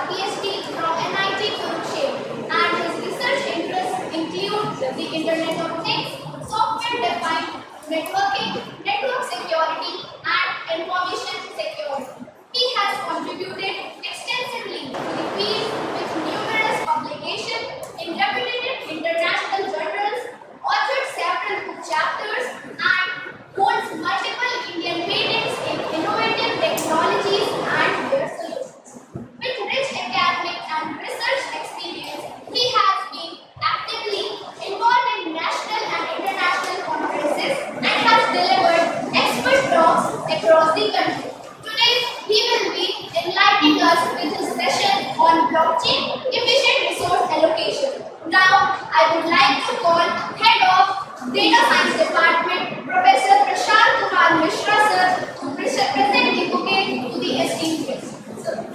PhD from MIT Kurukshetra, and his research interests include the Internet of Things, software-defined networking, network security, and information security. He has contributed extensively to the field with numerous publications in reputed international journals, authored several book chapters, and holds multiple Indian patents in innovative technologies and their solutions. With rich academic and research experience, he has been actively involved in national and international conferences and has delivered expert talks across the country. Today, he will be enlightening us with his session on blockchain efficient resource allocation. Now, I would like to call Head of Data Science Department, Professor Prashant Kumar Mishra sir, to present the bouquet to the esteemed guests. Sir.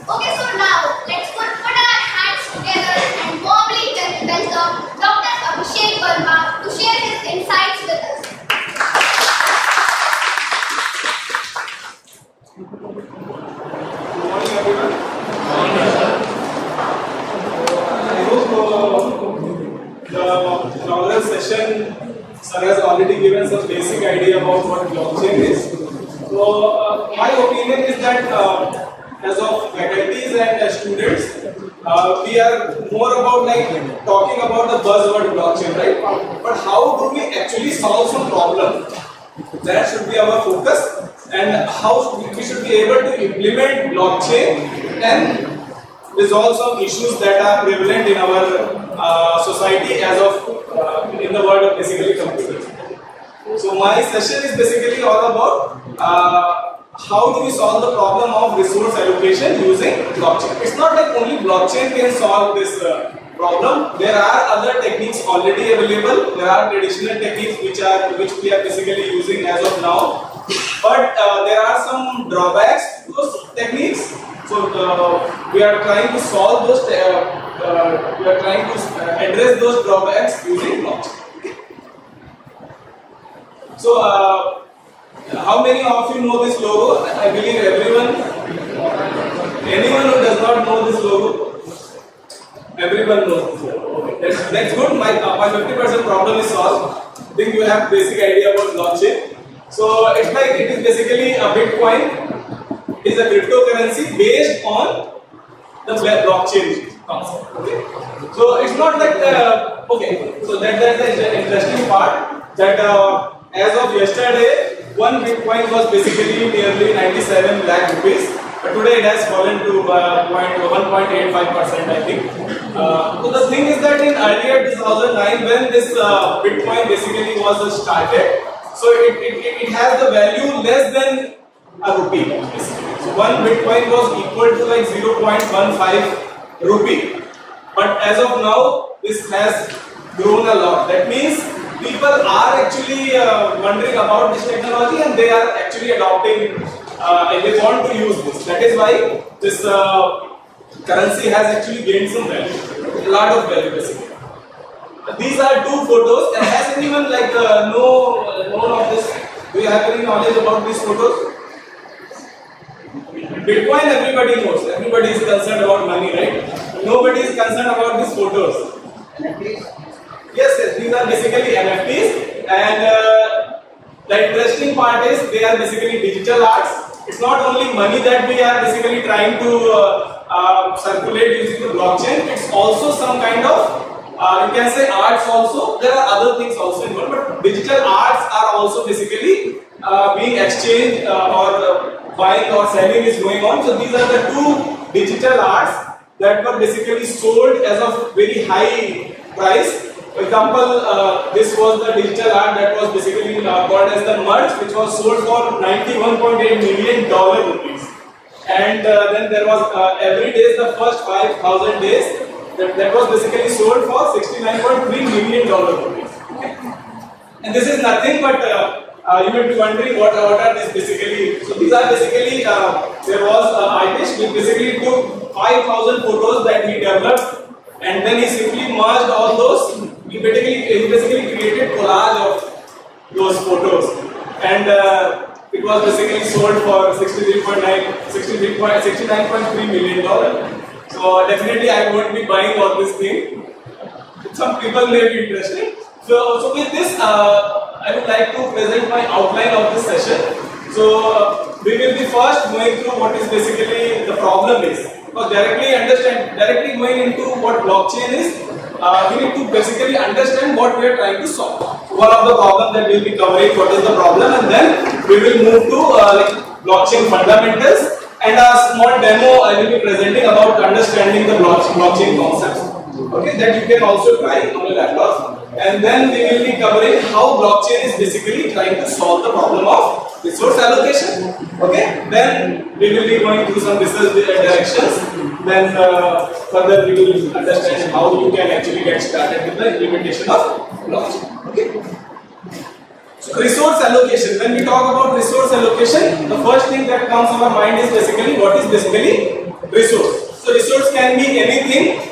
Okay, so now let's put our hands together and warmly welcome Dr. Abhishek Verma to share his insights with us. Good morning, everyone. I hope the inaugural session, sir has already given some basic idea about what blockchain is. So, my opinion is that as of faculties and students, we are more about like talking about the buzzword blockchain, right? But how do we actually solve some problem? That should be our focus, and how we should be able to implement blockchain and resolve some issues that are prevalent in our society as of in the world of basically computers. So my session is basically all about how do we solve the problem of resource allocation using blockchain. It's not like only blockchain can solve this problem. There are other techniques already available. There are traditional techniques which we are basically using as of now. But there are some drawbacks to those techniques. So we are trying to solve those. We are trying to address those drawbacks using blockchain. So. How many of you know this logo? I believe everyone. Anyone who does not know this logo? Everyone knows this logo. Okay. That's good. My 50% problem is solved. I think you have basic idea about blockchain. So it's like it is basically a Bitcoin. It is a cryptocurrency based on the blockchain concept. Okay. So it's not that okay. So that's the interesting part that as of yesterday. One Bitcoin was basically nearly 97 lakh rupees, but today it has fallen to 1.85%, I think. So the thing is that in earlier 2009, when this Bitcoin basically was started, so it has the value less than a rupee. Basically. So one Bitcoin was equal to like 0.15 rupee, but as of now, this has grown a lot. That means people are actually wondering about this technology and they are actually adopting and they want to use this. That is why this currency has actually gained some value, a lot of value basically. These are two photos. And has anyone like known of this? Do you have any knowledge about these photos? Bitcoin everybody knows. Everybody is concerned about money, right? Nobody is concerned about these photos. Yes, these are basically NFTs, and the interesting part is they are basically digital arts. It's not only money that we are basically trying to circulate using the blockchain. It's also some kind of you can say arts also. There are other things also involved, but digital arts are also basically being exchanged or buying or selling is going on. So these are the two digital arts that were basically sold as of very high price. For example, this was the digital art that was basically called as the merge, which was sold for $91.8 million rupees. And then there was every day, the first 5,000 days, that was basically sold for $69.3 million rupees. Okay? And this is nothing but you may be wondering what are these basically. So these are basically there was an artist which basically took 5,000 photos that he developed, and then he simply merged all those. He basically created collage of those photos, and it was basically sold for $69.3 million. So definitely I won't be buying all this thing. Some people may be interested. So with this, I would like to present my outline of this session. So we will be first going through what is basically the problem is. Because directly going into what blockchain is, we need to basically understand what we are trying to solve. So one of the problems that we will be covering, what is the problem, and then we will move to blockchain fundamentals, and a small demo I will be presenting about understanding the blockchain concepts. Okay, that you can also try on your laptop. And then we will be covering how blockchain is basically trying to solve the problem of resource allocation. Okay, then we will be going through some research directions. Then further we will understand how you can actually get started with the implementation of blockchain. Okay. So resource allocation. When we talk about resource allocation, the first thing that comes to our mind is basically what is basically resource. So resource can be anything.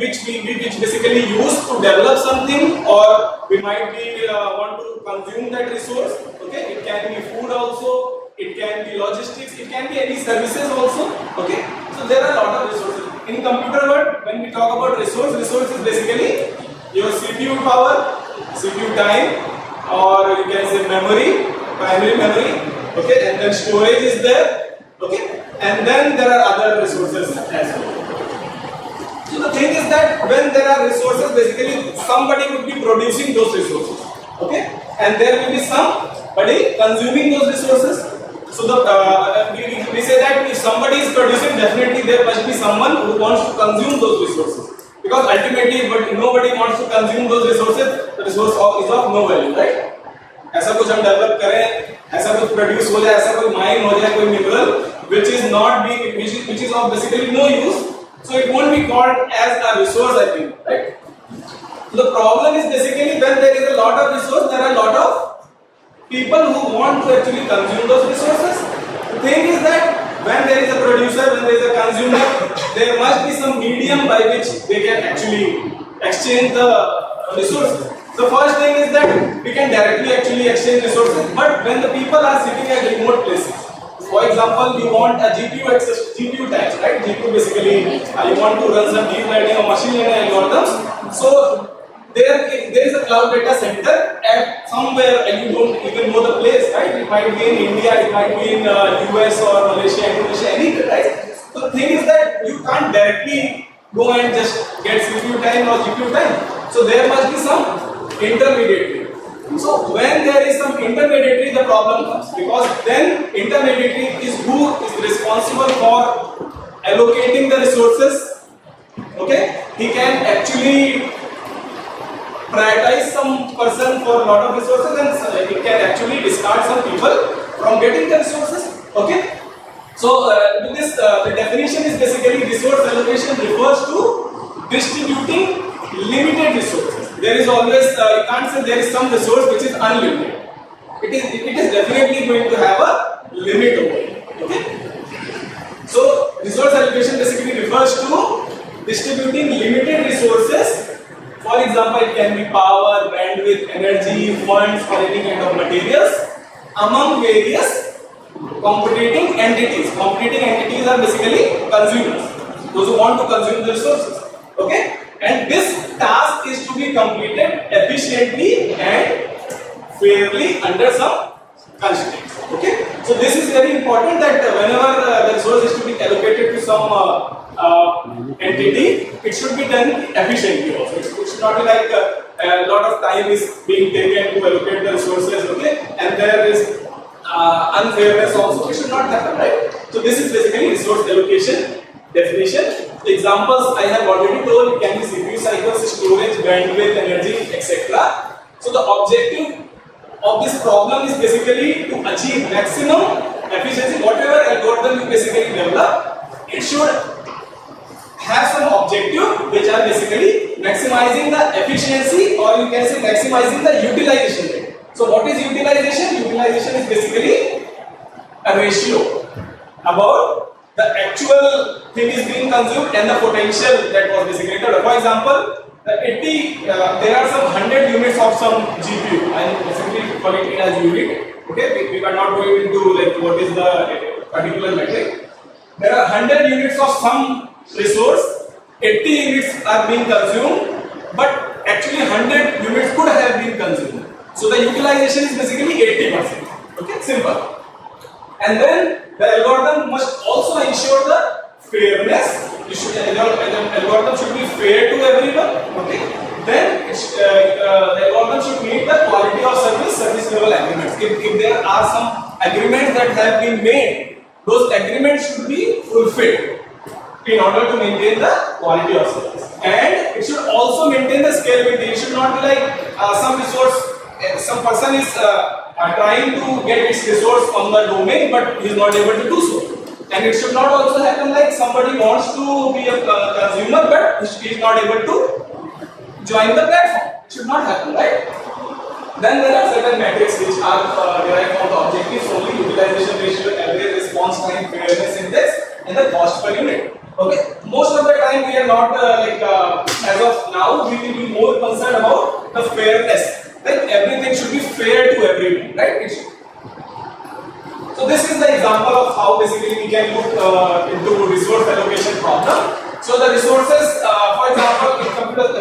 Which basically use to develop something, or we might be want to consume that resource. Okay, it can be food also, it can be logistics, it can be any services also. Okay, so there are a lot of resources in computer world. When we talk about resource is basically your CPU power, CPU time, or you can say memory, primary memory. Okay, and then storage is there. Okay, and then there are other resources as well. So the thing is that when there are resources, basically somebody would be producing those resources, okay, and there will be somebody consuming those resources. So we say that if somebody is producing, definitely there must be someone who wants to consume those resources, because ultimately, but nobody wants to consume those resources. The resource is of no value, right? ऐसा कुछ हम develop करें, ऐसा कुछ produce हो जाए, ऐसा कोई माइन हो जाए, कोई mineral which is of basically no use. So it won't be called as a resource, I think, right? So the problem is basically when there is a lot of resource, there are a lot of people who want to actually consume those resources. The thing is that when there is a producer, when there is a consumer, there must be some medium by which they can actually exchange the resources. The first thing is that we can directly actually exchange resources, but when the people are sitting at remote places. For example, you want a GPU tax, right? GPU basically, you want to run some deep learning or machine learning algorithms. So there is a cloud data center at somewhere, and you don't even know the place, right? It might be in India, it might be in US or Malaysia, Indonesia, anywhere, right? So the thing is that you can't directly go and just get CPU time or GPU time. So there must be some intermediary. So when there is some intermediary, the problem comes, because then intermediary is who is responsible for allocating the resources. Okay, he can actually prioritize some person for a lot of resources, and he can actually discard some people from getting the resources. Okay, so with this the definition is basically resource allocation refers to distributing limited resources. There is always, you can't say there is some resource which is unlimited. It is definitely going to have a limit over it. Okay? So resource allocation basically refers to distributing limited resources. For example, it can be power, bandwidth, energy, funds, or any kind of materials among various competing entities. Competing entities are basically consumers, those who want to consume the resources. Okay? And this task is to be completed efficiently and fairly under some constraints. Okay, so this is very important that whenever the resource is to be allocated to some entity, it should be done efficiently also. It should not be like a lot of time is being taken to allocate the resources. Okay, and there is unfairness also. It should not happen, right? So this is basically resource allocation definition. The examples I have already told, it can be CPU cycles, storage, bandwidth, energy, etc. So the objective of this problem is basically to achieve maximum efficiency. Whatever algorithm you basically develop, it should have some objective which are basically maximizing the efficiency, or you can say maximizing the utilization rate. So what is utilization? Utilization is basically a ratio about the actual thing is being consumed and the potential that was basically developed. For example, there are some 100 units of some GPU. I am basically calling it as unit. Okay, we are not going into like what is the particular metric. There are 100 units of some resource. 80 units are being consumed, but actually 100 units could have been consumed. So the utilization is basically 80%. Okay, simple. And then the algorithm must also ensure the fairness. The algorithm should be fair to everyone. Okay. Then the algorithm should meet the quality of service level agreements. If there are some agreements that have been made, those agreements should be fulfilled in order to maintain the quality of service. And it should also maintain the scalability. It should not be like some person is trying to get its resource on the domain, but he is not able to do so. And it should not also happen like somebody wants to be a consumer, but he is not able to join the platform. It should not happen, right? Then there are certain metrics which are derived from the objectives only: utilization ratio, average response time, fairness index, and the cost per unit. Okay. Most of the time we are not as of now we will be more concerned about the fairness. Like everything should be fair to everyone, right? So this is the example of how basically we can look into resource allocation problem. So the resources, for example, in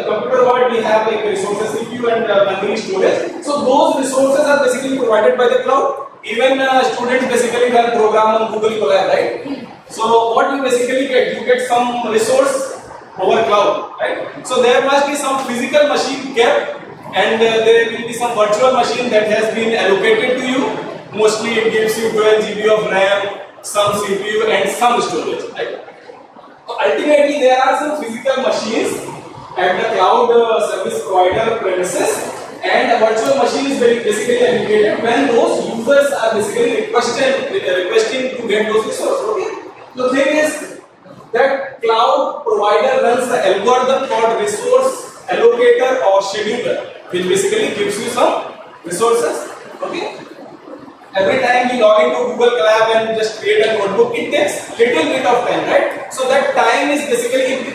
computer world we have like resources CPU and memory storage. So those resources are basically provided by the cloud. Even students basically can program on Google Colab, right? So what you basically get, you get some resource over cloud, right? So there must be some physical machine kept, and there will be some virtual machine that has been allocated to you. Mostly it gives you 12 GB of RAM, some CPU and some storage, right? So ultimately there are some physical machines at the cloud service provider premises, and a virtual machine is basically allocated when those users are basically requesting to get those resources. Okay? The thing is that cloud provider runs the algorithm called resource allocator or scheduler, which basically gives you some resources. Okay. Every time you log into Google Colab and just create a notebook, it takes little bit of time, right? So that time is basically,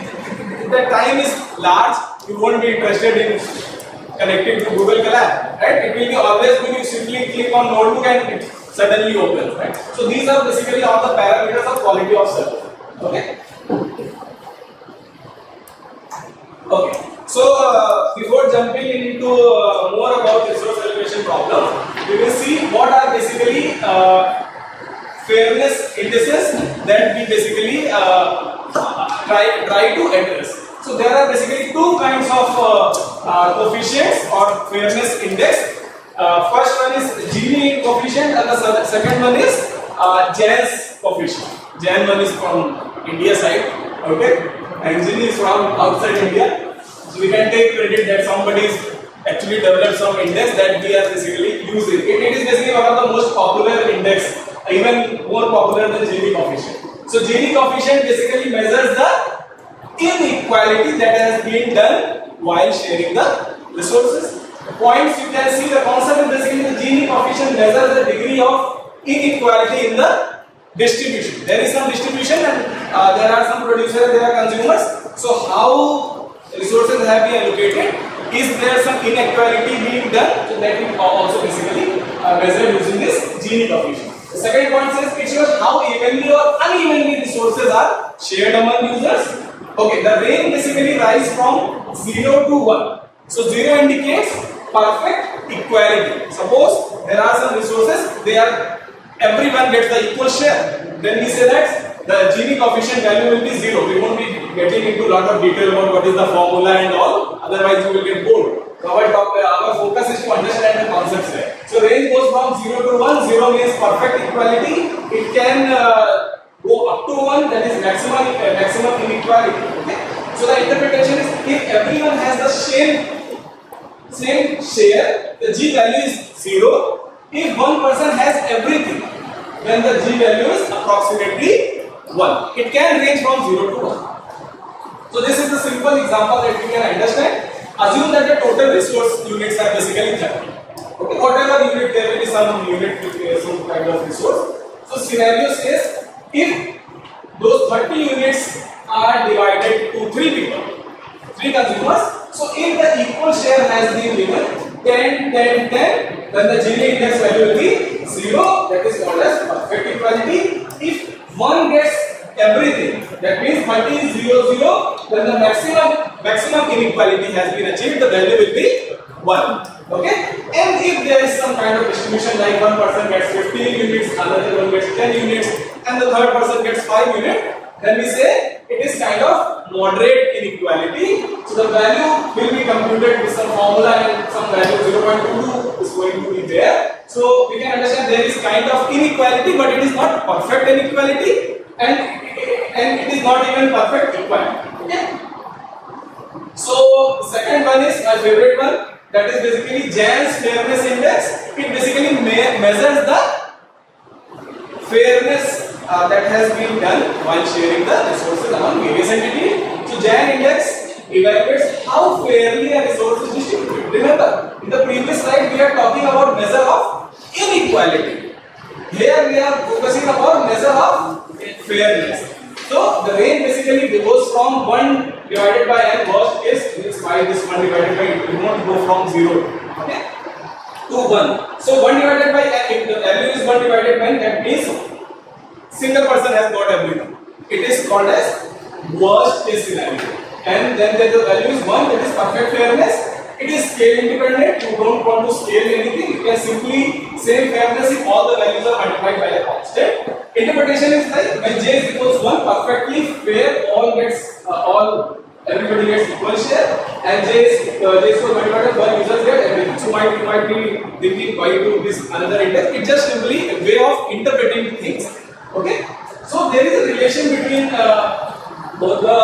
if that time is large, you won't be interested in connecting to Google Colab, right? It will be always when you simply click on notebook and it suddenly opens, right? So these are basically all the parameters of quality of service. Okay. Okay. So before jumping into more about resource allocation problem, we will see what are basically fairness indices that we basically try to address. So there are basically two kinds of coefficients or fairness index. First one is Gini coefficient and the second one is Jan's coefficient. Jan one is from India side, okay, and Gini is from outside India. So we can take credit that somebody actually developed some index that we are basically using. It is basically one of the most popular index, even more popular than Gini coefficient. So Gini coefficient basically measures the inequality that has been done while sharing the resources. The points you can see, the concept is basically the Gini coefficient measures the degree of inequality in the distribution. There is some distribution and there are some producers, there are consumers. So how resources have been allocated? Is there some inequality being done? So that we also basically measure using this Gini coefficient. The second point says it shows how evenly or unevenly resources are shared among users. Okay, the range basically rises from 0 to 1. So 0 indicates perfect equality. Suppose there are some resources, everyone gets the equal share. Then we say that the Gini coefficient value will be 0. We won't be getting into a lot of detail about what is the formula and all. Otherwise, you will get bored. So our focus is to understand the concepts there. So range goes from 0 to 1. 0 means perfect equality. It can go up to 1, that is maximum inequality. Okay? So the interpretation is if everyone has the same share, the G value is 0. If one person has everything, then the G value is approximately 1. It can range from 0 to 1. So this is the simple example that we can understand. Assume that the total resource units are basically 30. Okay, whatever unit, there will be some unit with some kind of resource. So scenario says if those 30 units are divided to 3 people, 3 consumers. So if the equal share has been given 10, 10, 10, then the Gini index value will be 0. That is called as perfect equality. If one gets everything, that means 30 is 0, 0, then the maximum inequality has been achieved. The value will be 1. Okay, and if there is some kind of distribution, like one person gets 15 units, another one gets 10 units, and the third person gets 5 units, then we say it is kind of moderate inequality. So the value will be computed with some formula, and some value 0.22 is going to be there. So we can understand there is kind of inequality, but it is not perfect inequality, and it is not even perfect equality. Okay. So the second one is my favorite one. That is basically Jan's fairness index. It basically measures the fairness that has been done while sharing the resources among various entities. So Jan index evaluates how fairly a resource is distributed. Remember, in the previous slide we are talking about measure of inequality. Here we are focusing about measure of fairness. So the range basically goes from 1 divided by n, worst case means by this 1 divided by it will not go from 0, okay, to 1. So 1 divided by n, if the value is 1 divided by n, that means single person has got everything. It is called as worst case scenario. And then the value is 1, that is perfect fairness. It is scale independent. You don't want to scale anything. You can simply say fairness if all the values are multiplied by a constant. Interpretation is like when j is equals 1, perfectly fair, everybody gets equal share, and j is equals multiplied by 1, users get everything. So you might be thinking why do this another index. It's just simply a way of interpreting things. Okay. So there is a relation between both the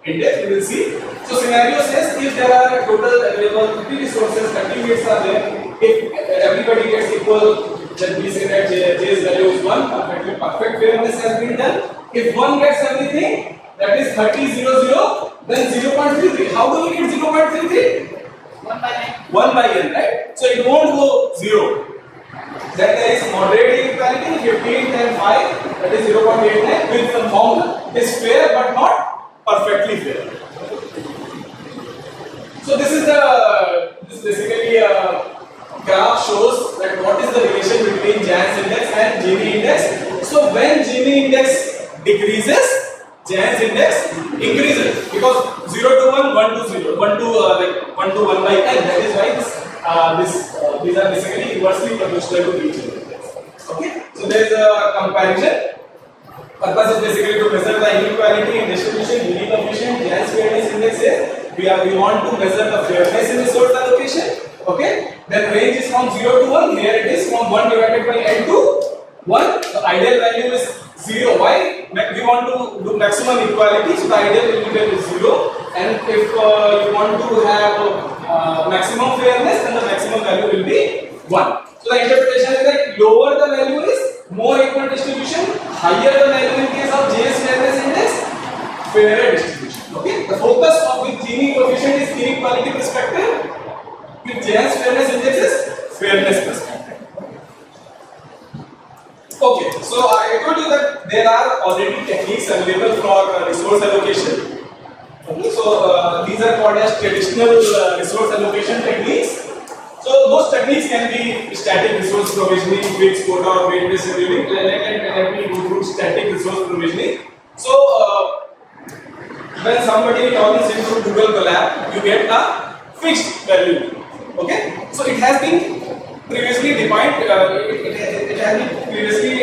index. We will see. So scenario says if there are total available 50 resources, 30 units are there. If everybody gets equal, then we say that j's value is 1. Perfect fairness has been done. If one gets everything, that is 30, 0, 0, then 0.33. How do we get 0.33? 1 by n. 1 by n, right? So it won't go 0. Then there is moderate inequality, 15, 10, 5, that is 0.89 with some formula. It is fair but not perfectly fair. So this basically graph shows that what is the relation between Jan's index and Gini index. So when Gini index decreases, Jan's index increases, because 0 to 1, 1 to 0, 1 to 1 by n. That is why these are basically inversely proportional to each other. Okay, so there is a comparison. Purpose is basically to measure the inequality in distribution. Gini coefficient, Jan's fairness index is we want to measure the fairness in resource allocation. Okay, then range is from 0 to 1. Here it is from 1 divided by n to 1. The ideal value is 0. Why? We want to do maximum equality, so the ideal value is 0. And if you want to have maximum fairness, then the maximum value will be 1. So the interpretation is that lower the value is, more equal distribution. Higher the value in case of J's fairness index, fairer distribution. Okay. The focus of the Gini coefficient is inequality perspective. With Jan's fairness index is fairness perspective. Okay, so I told you that there are already techniques available for resource allocation. Okay, so these are called as traditional resource allocation techniques. So those techniques can be static resource provisioning, fixed quota, or weight-based scheduling. Let me go through static resource provisioning. So when somebody logs into Google Colab, you get a fixed value. Okay, so it has been previously defined. It has been previously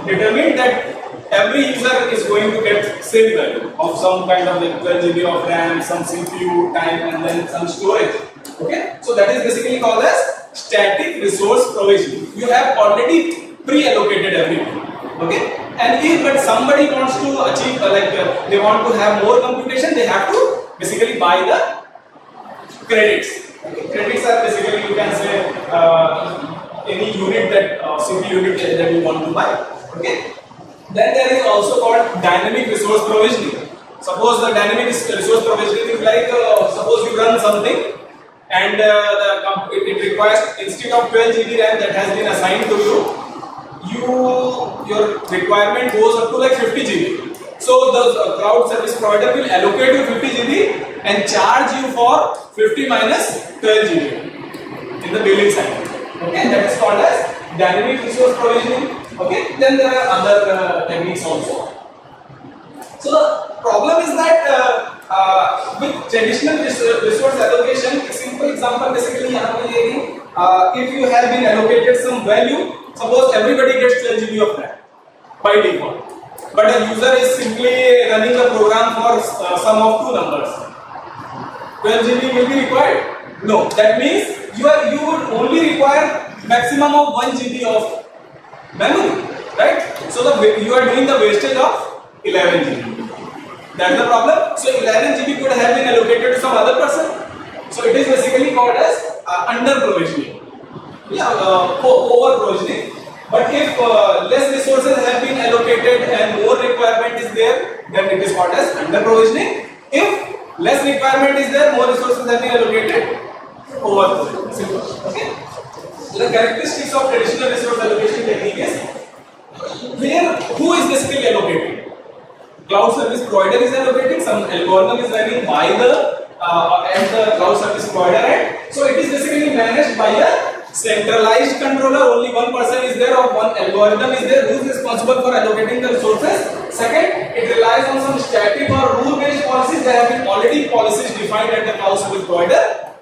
determined that every user is going to get same value of some kind of like 12 GB of RAM, some CPU time, and then some storage. Okay, so that is basically called as static resource provisioning. You have already pre-allocated everything. Okay, and if but somebody wants to achieve they want to have more computation, they have to basically buy the credits. Okay. Credits are basically, you can say any unit that CPU unit that you want to buy. Okay. Then there is also called dynamic resource provisioning. Suppose the dynamic resource provisioning is like, suppose you run something and it requires, instead of 12 GB RAM that has been assigned to you, your requirement goes up to like 50 GB. So the cloud service provider will allocate you 50 GB and charge you for 50 minus 12 GB in the billing cycle. Okay, that is called as dynamic resource provisioning. Okay, then there are other techniques also. So the problem is that with traditional resource allocation, a simple example basically if you have been allocated some value, suppose everybody gets 12 GB of RAM by default, but a user is simply running the program for sum of two numbers. 12 GB will be required. No, that means you would only require maximum of 1 GB of memory, right? So you are doing the wastage of 11 GB. That's the problem. So 11 GB could have been allocated to some other person. So it is basically called as under provisioning. Yeah, over provisioning. But if less resources have been allocated and more requirement is there, then it is called as under provisioning. If less requirement is there, more resources have been allocated, over provisioning. Simple. Okay. So the characteristics of traditional resource allocation technique is who is basically allocated. Cloud service provider is allocating, some algorithm is running by the cloud service provider end. So it is basically managed by a centralized controller. Only one person is there or one algorithm is there who is responsible for allocating the resources. Second, it relies on some static or rule-based policies. There have been already policies defined at the cloud service provider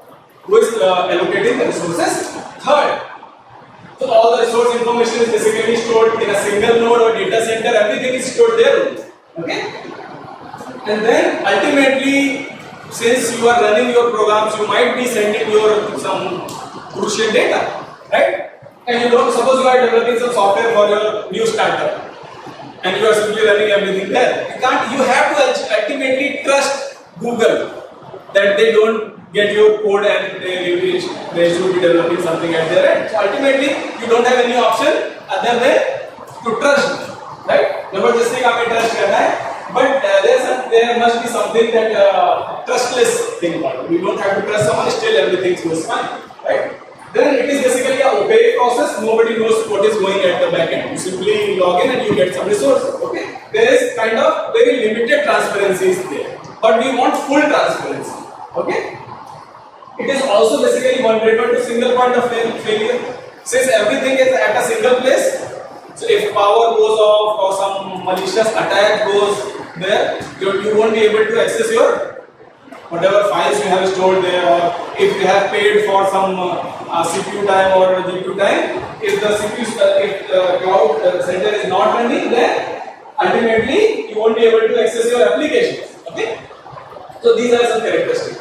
who is allocating the resources. Third, so all the resource information is basically stored in a single node or data center. Everything is stored there. Okay, and then ultimately, since you are running your programs, you might be sending your some crucial data, right? And you don't, suppose you are developing some software for your new startup, and you are simply running everything there. You have to ultimately trust Google that they don't get your code and they should be developing something at their end. So ultimately, you don't have any option other than to trust. Right? Jabardasti ka trust karna hai, but there must be something that trustless thing about. We don't have to trust someone, still everything goes fine, right? Then it is basically a opaque process. Nobody knows what is going at the back end. You simply log in and you get some resources. Okay? There is kind of very limited transparency there, but we want full transparency. Okay? It is also basically vulnerable to single point of failure. Since everything is at a single place. So if power goes off or some malicious attack goes there, you won't be able to access your whatever files you have stored there, or if you have paid for some CPU time or GPU time, if the cloud center is not running, then ultimately you won't be able to access your applications. Okay? So these are some characteristics.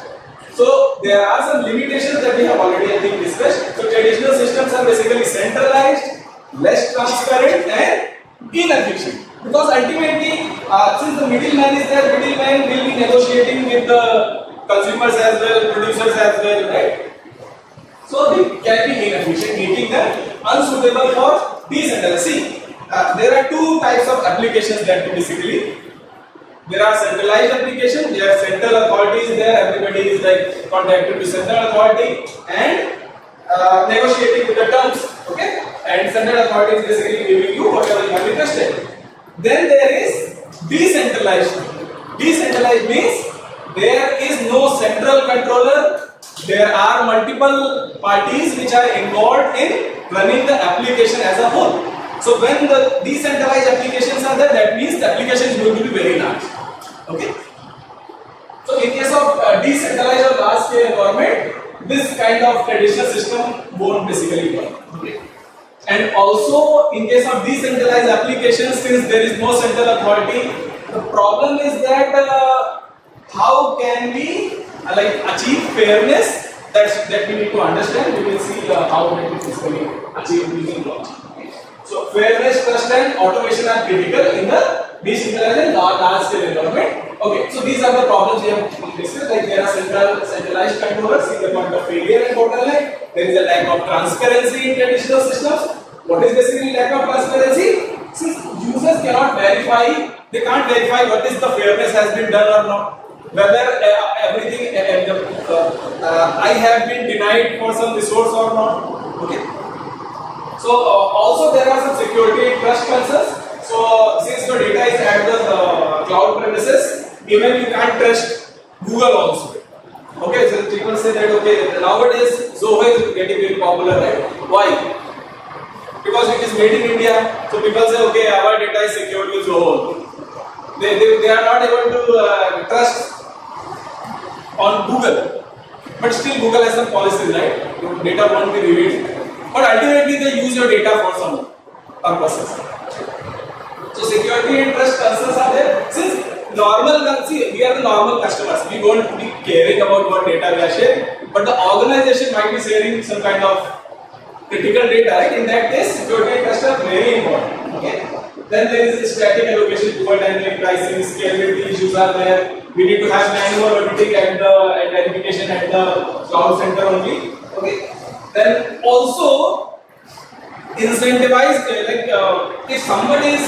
So there are some limitations that we have already discussed. So traditional systems are basically centralized, less transparent and inefficient, because ultimately since the middleman is there, middleman will be negotiating with the consumers as well, producers as well, right? So they can be inefficient, making them unsuitable for decentralized. See, there are two types of applications that basically there are centralized applications, there are central authorities there, everybody is like contacted to central authority and negotiating with the terms, okay? And central authority is basically giving you whatever you have requested. Then there is decentralized. Decentralized means there is no central controller. There are multiple parties which are involved in running the application as a whole. So when the decentralized applications are there, that means the application is going to be very large. Okay? So in case of decentralized or large scale environment, this kind of traditional system won't basically work. Okay? And also in case of decentralized applications, since there is no central authority, the problem is that how can we achieve fairness? That we need to understand. We will see how that is basically achieved using blockchain. So fairness, trust and automation are critical in the decentralized and large scale environment. Okay, so these are the problems we have discussed. Like there are centralized controllers in the point of failure and bottleneck. There is a lack of transparency in traditional systems. What is basically lack of transparency? Since user users cannot verify, they can't verify what is the fairness has been done or not, whether everything I have been denied for some resource or not. Okay. So also there are some security and trust concerns. So since your data is at the cloud premises, even you can't trust Google also. Okay, so people say that okay, nowadays Zoho is getting very popular, right? Why? Because it is made in India. So people say okay, our data is secured with Zoho. They are not able to trust on Google. But still Google has some policies, right? Your data won't be revealed. But ultimately they use your data for some purposes. So security and trust concerns are there. Since we are the normal customers, we won't be caring about what data we are sharing. But the organization might be sharing some kind of critical data, right? In that case, security and trust are very important. Okay. Then there is static allocation, poor dynamic pricing, scalability issues are there. We need to have manual auditing and verification at the cloud center only. Okay. Then also incentivize, if somebody is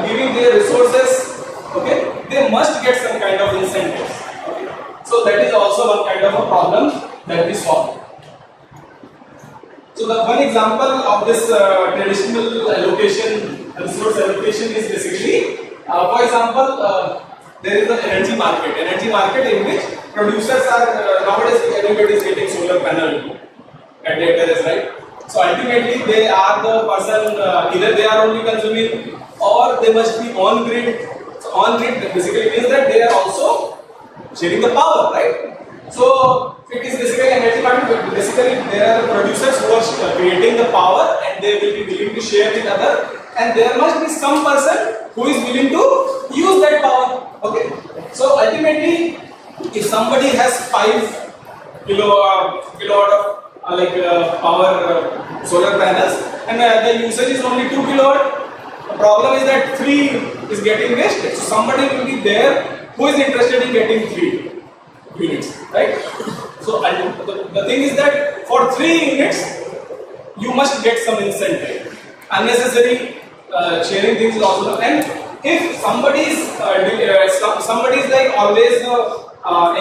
giving their resources, okay, they must get some kind of incentives. Okay. So that is also one kind of a problem that we solve. So the one example of this traditional allocation, resource allocation is basically, for example, there is the energy market in which producers are, nowadays everybody is getting solar panel at their terrace, right? So ultimately they are the person, either they are only consuming or they must be on grid. So on grid basically means that they are also sharing the power, right? So it is basically energy market. Basically there are the producers who are creating the power and they will be willing to share with others, and there must be some person who is willing to use that power. Okay. So ultimately, if somebody has 5 kilowatt of power solar panels and the usage is only 2 kilowatt, the problem is that 3 is getting wasted. So somebody will be there who is interested in getting 3 units, right? So the thing is that for 3 units, you must get some incentive. Unnecessary sharing things is also. And if somebody is like always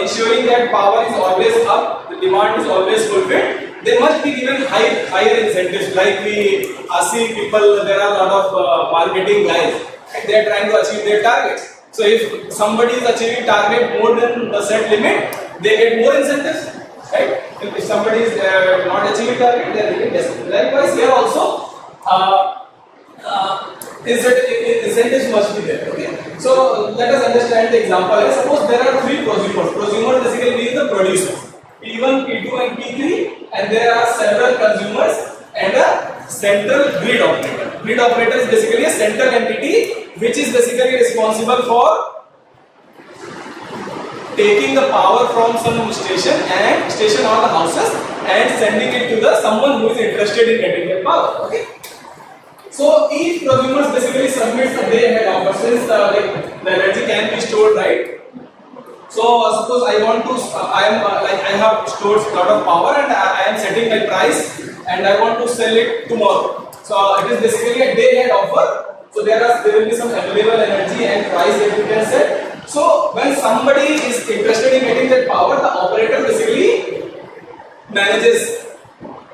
ensuring that power is always up, the demand is always fulfilled, they must be given higher incentives. Like we see people, there are a lot of marketing guys, and they are trying to achieve their targets. So if somebody is achieving target more than the set limit, they get more incentives, right? If somebody is not achieving target, they get less. Likewise, here also incentives must be there. Okay. So let us understand the example. Suppose there are 3 prosumers. Prosumers basically means the producers. P1, P2, and P3, and there are several consumers and a central grid operator. Grid operator is basically a central entity which is basically responsible for taking the power from some station on the houses and sending it to the someone who is interested in getting that power. Okay. So each prosumer basically submits a day ahead offer, since the energy can be stored, right? So suppose I want to, I have stored a lot of power and I am setting my price and I want to sell it tomorrow. So it is basically a day ahead offer. So there will be some available energy and price that you can set. So when somebody is interested in getting that power, the operator basically manages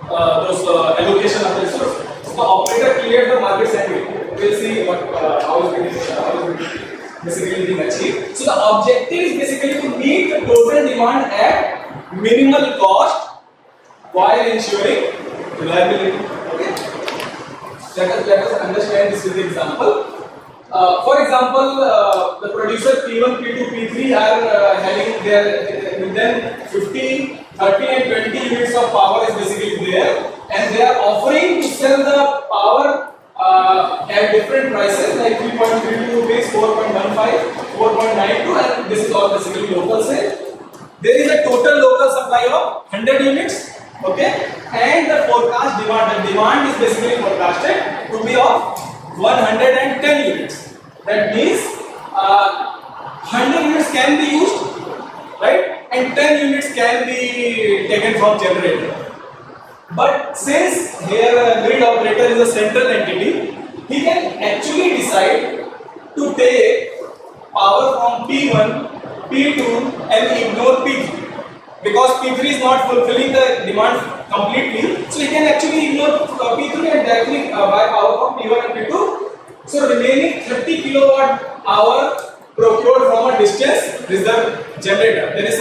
those allocation of the resource. So the operator clears the market segment. We will see how is it basically being achieved. So the objective is basically to meet the total demand at minimal cost while ensuring reliability. Okay. Let us understand this with the example. For example, the producer P1, P2, P3 are having their within 15, 30 and 20 units of power is basically there, and they are offering to sell the power at different prices like 3.32 rupees, 4.15, 4.92, and this is all basically local sale. There is a total local supply of 100 units. Okay, and the forecast demand is basically forecasted to be of 110 units. That means 100 units can be used, right, and 10 units can be taken from generator. But since here grid operator is a central entity, he can actually decide to take power from P1, P2 and ignore P3. Because P3 is not fulfilling the demand completely, so he can actually ignore P3 and directly buy power from P1 and P2. So remaining 30 kilowatt hour procured from a distance is the generator. There is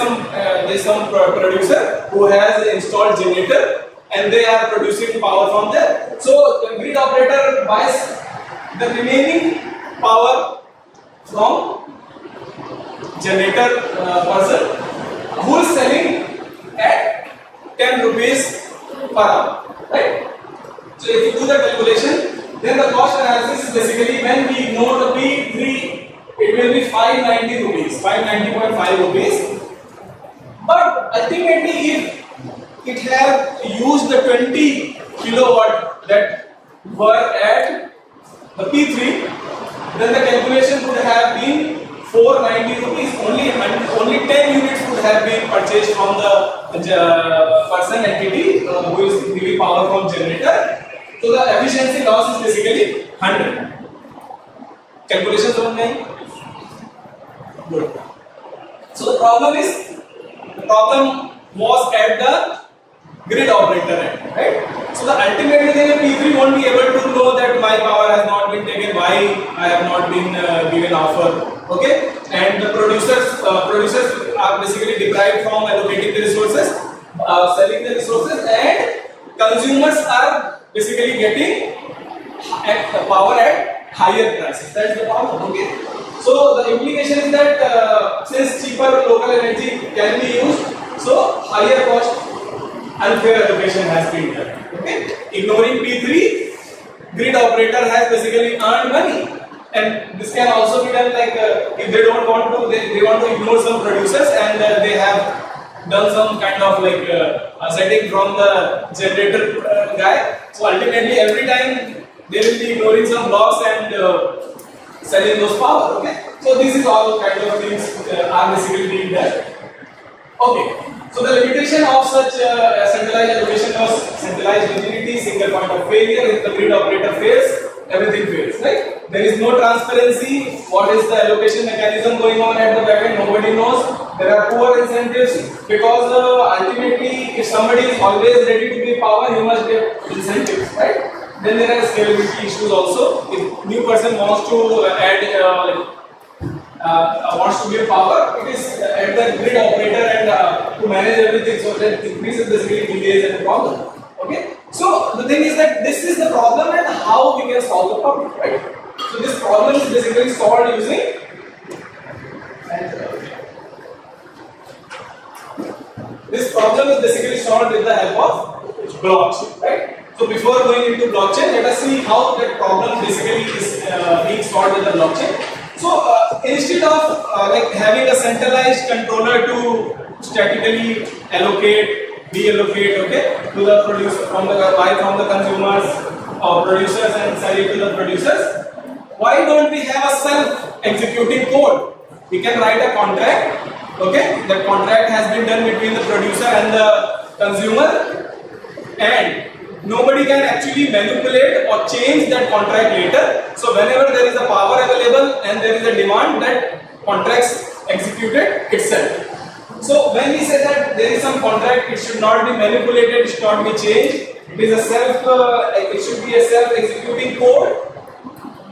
some producer who has installed generator and they are producing power from there. So the grid operator buys the remaining power from generator person who is selling at 10 rupees per hour, right? So if you do the calculation, then the cost analysis is basically when we ignore the P3, it will be 590 rupees, 590.5 rupees. But ultimately, if it have used the 20 kilowatt that were at the P3, then the calculation would have been 490 rupees. Only 10 units would have been purchased from the person entity who is giving power from generator. So the efficiency loss is basically 100. Calculation समझ में आई? Good. So the problem was at the grid operator end, right? So the ultimately then P3 won't be able to know that my power has not been taken, why I have not been given offer. Okay, and the producers are basically deprived from allocating the resources, selling the resources, and consumers are basically getting power at higher prices. That's the problem. Okay, so the implication is that since cheaper local energy can be used, so higher cost unfair allocation has been done. Okay, ignoring P3, grid operator has basically earned money. And this can also be done like if they don't want to, they want to ignore some producers and they have done some kind of like setting from the generator guy. So ultimately every time they will be ignoring some blocks and selling those power. Okay. So this is all kind of things are basically being done. Okay. So the limitation of such centralized allocation was centralized rigidity, single point of failure. If the grid operator fails, everything fails, right? There is no transparency. What is the allocation mechanism going on at the back end? Nobody knows. There are poor incentives because ultimately, if somebody is always ready to give power, he must give incentives, right? Then there are scalability issues also. If new person wants to add, wants to give power, it is at the grid operator and to manage everything, so that increases basically delays and the problem. Okay. So the thing is that this is the problem and how we can solve the problem, right? So this problem is basically solved using with the help of blockchain, right? So before going into blockchain, let us see how that problem basically is being solved with the blockchain. So instead of like having a centralized controller to statically allocate, deallocate, okay, to the producer from the buy from the consumers or producers and sell it to the producers, why don't we have a self-executing code? We can write a contract, okay? The contract has been done between the producer and the consumer, and nobody can actually manipulate or change that contract later. So whenever there is a power available and there is a demand, that contracts executed itself. So when we say that there is some contract, it should not be manipulated, it should not be changed. It is a it should be a self-executing code.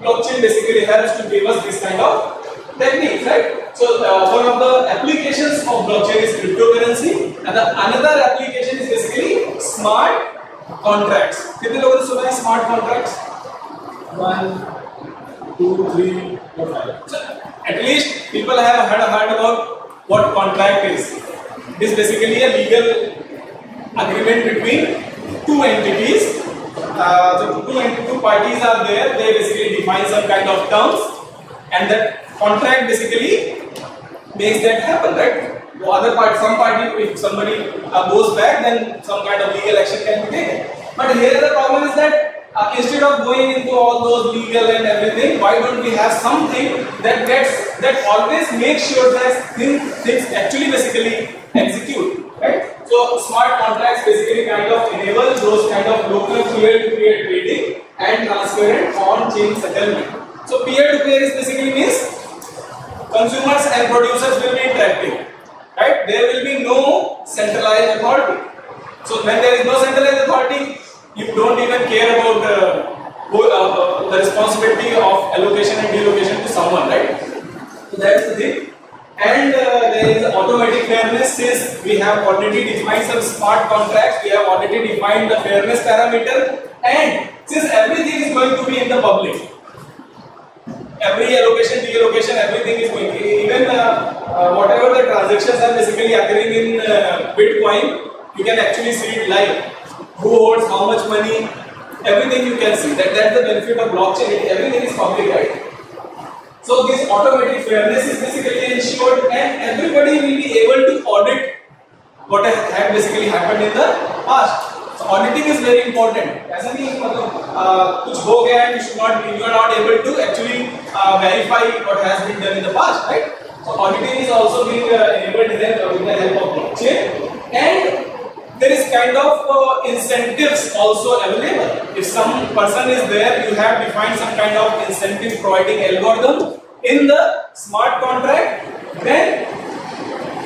Blockchain basically helps to give us this kind of technique, right? So one of the applications of blockchain is cryptocurrency, and another application is basically smart contracts. कितने लोगों ने सुना है smart contracts? 1, 2, 3, 4, 5. So at least people have heard about what contract is. It is basically a legal agreement between two entities. So two parties are there. They basically define some kind of terms, and that contract basically makes that happen, right? The other part, some party, if somebody goes back, then some kind of legal action can be taken. But here the problem is that instead of going into all those legal and everything, why don't we have something that always makes sure that things actually basically execute, right? So smart contracts basically kind of enable those kind of local peer-to-peer trading and transparent on on-chain settlement. So peer-to-peer is basically means consumers and producers will be interacting, right? There will be no centralized authority. So when there is no centralized authority, you don't even care about the responsibility of allocation and delocation to someone, right? So that's the thing. And there is automatic fairness. Since we have already defined some smart contracts, we have already defined the fairness parameter, and since everything is going to be in the public, every allocation, deallocation, everything is going to be, even whatever the transactions are basically occurring in Bitcoin, you can actually see it live. Who holds how much money, everything you can see. That's the benefit of blockchain. Everything is public, right? So this automatic fairness is basically ensured, and everybody will be able to audit what had basically happened in the past. So auditing is very important. ऐसा नहीं है मतलब कुछ हो गया and you are not able to actually verify what has been done in the past, right? So auditing is also being enabled with the help of blockchain, and there is kind of incentives also available. If some person is there, you have defined some kind of incentive providing algorithm in the smart contract, then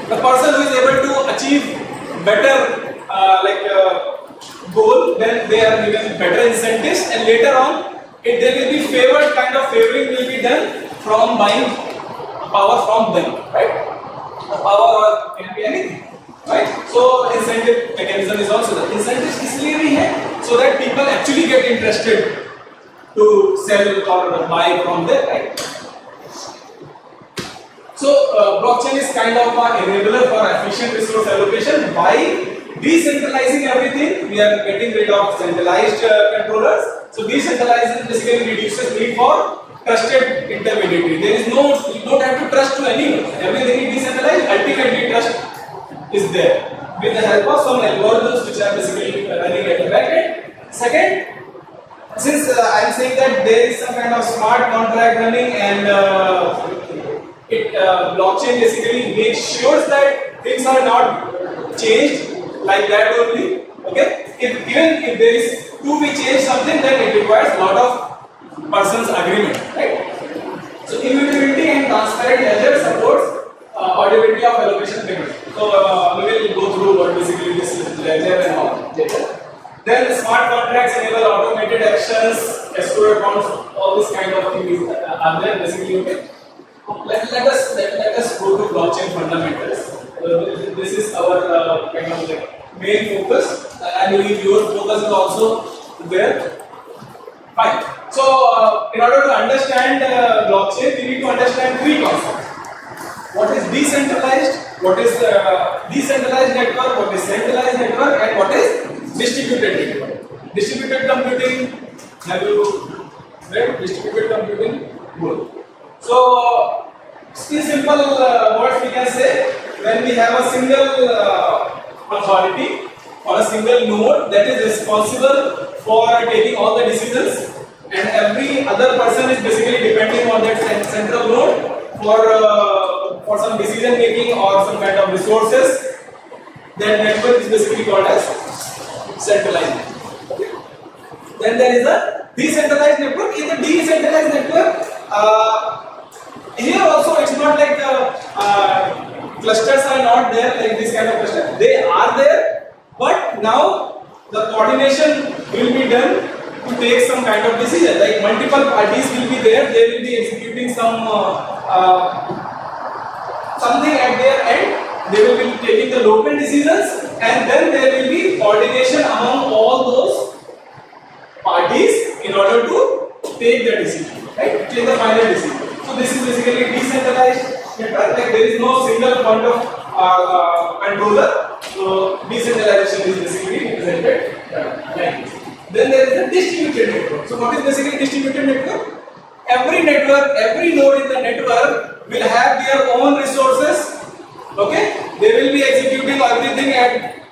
the person who is able to achieve better goal, then they are given better incentives, and later on there will be favored, kind of favoring will be done from buying power from them, right? The power can be anything. Right? So incentive mechanism is also there. Incentives इसलिए भी है so that people actually get interested to sell or buy from there, right? So blockchain is kind of an enabler for efficient resource allocation. By decentralizing everything, we are getting rid of centralized controllers. So decentralization basically reduces need for trusted intermediary. There is you don't have to trust to anyone. Everything is decentralized. Ultimately, trust is there with the help of some algorithms which are basically running at the back end. Second, since I am saying that there is some kind of smart contract running, and blockchain basically makes sure that things are not changed like that only. Okay, even if there is to be changed something, then it requires a lot of persons' agreement, right? So immutability and transparent ledger supports auditability of allocation payment. So we will go through what basically this ledger and all later. Then smart contracts enable automated actions, escrow accounts, all this kind of things are there basically. Okay. Let us go to blockchain fundamentals. This is our kind of like main focus. I believe your focus is also there. Fine. So in order to understand blockchain, we need to understand three concepts. What is decentralized? What is decentralized network? What is centralized network? And what is distributed network? Distributed computing. Have you read distributed computing? Good. So, in simple words, we can say when we have a single authority or a single node that is responsible for taking all the decisions, and every other person is basically depending on that central node for some decision making or some kind of resources, that network is basically called as centralized network. Okay. Then there is a decentralized network. In the decentralized network, here also it's not like clusters are not there, like this kind of cluster. They are there, but now the coordination will be done to take some kind of decision. Like multiple parties will be there, they will be executing some something at their end, they will be taking the local decisions, and then there will be coordination among all those parties in order to take the decision, right? Take the final decision. So this is basically decentralized network. Like there is no single point of controller. So decentralization is basically represented like this. Then there is a distributed network. So what is basically distributed network? Every network, every node in the network will have their own resources. Okay, they will be executing everything at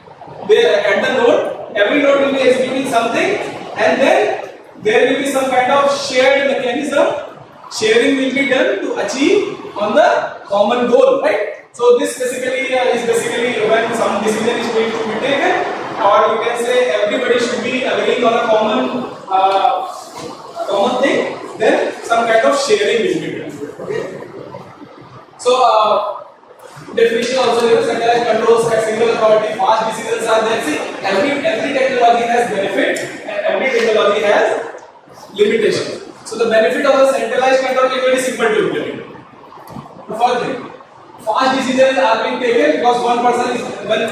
the node. Every node will be executing something, and then there will be some kind of shared mechanism. Sharing will be done to achieve on the common goal, right? So this basically is basically when some decision is going to be taken, or you can say everybody should be agreeing on a common thing. then some kind of sharing will be done. Okay. So definition also here, centralized controls at single authority, fast decisions are there. See, every technology has benefit and every technology has limitation. So the benefit of the centralized control is very simple to implement. The first thing, fast decisions are being taken because one person is, when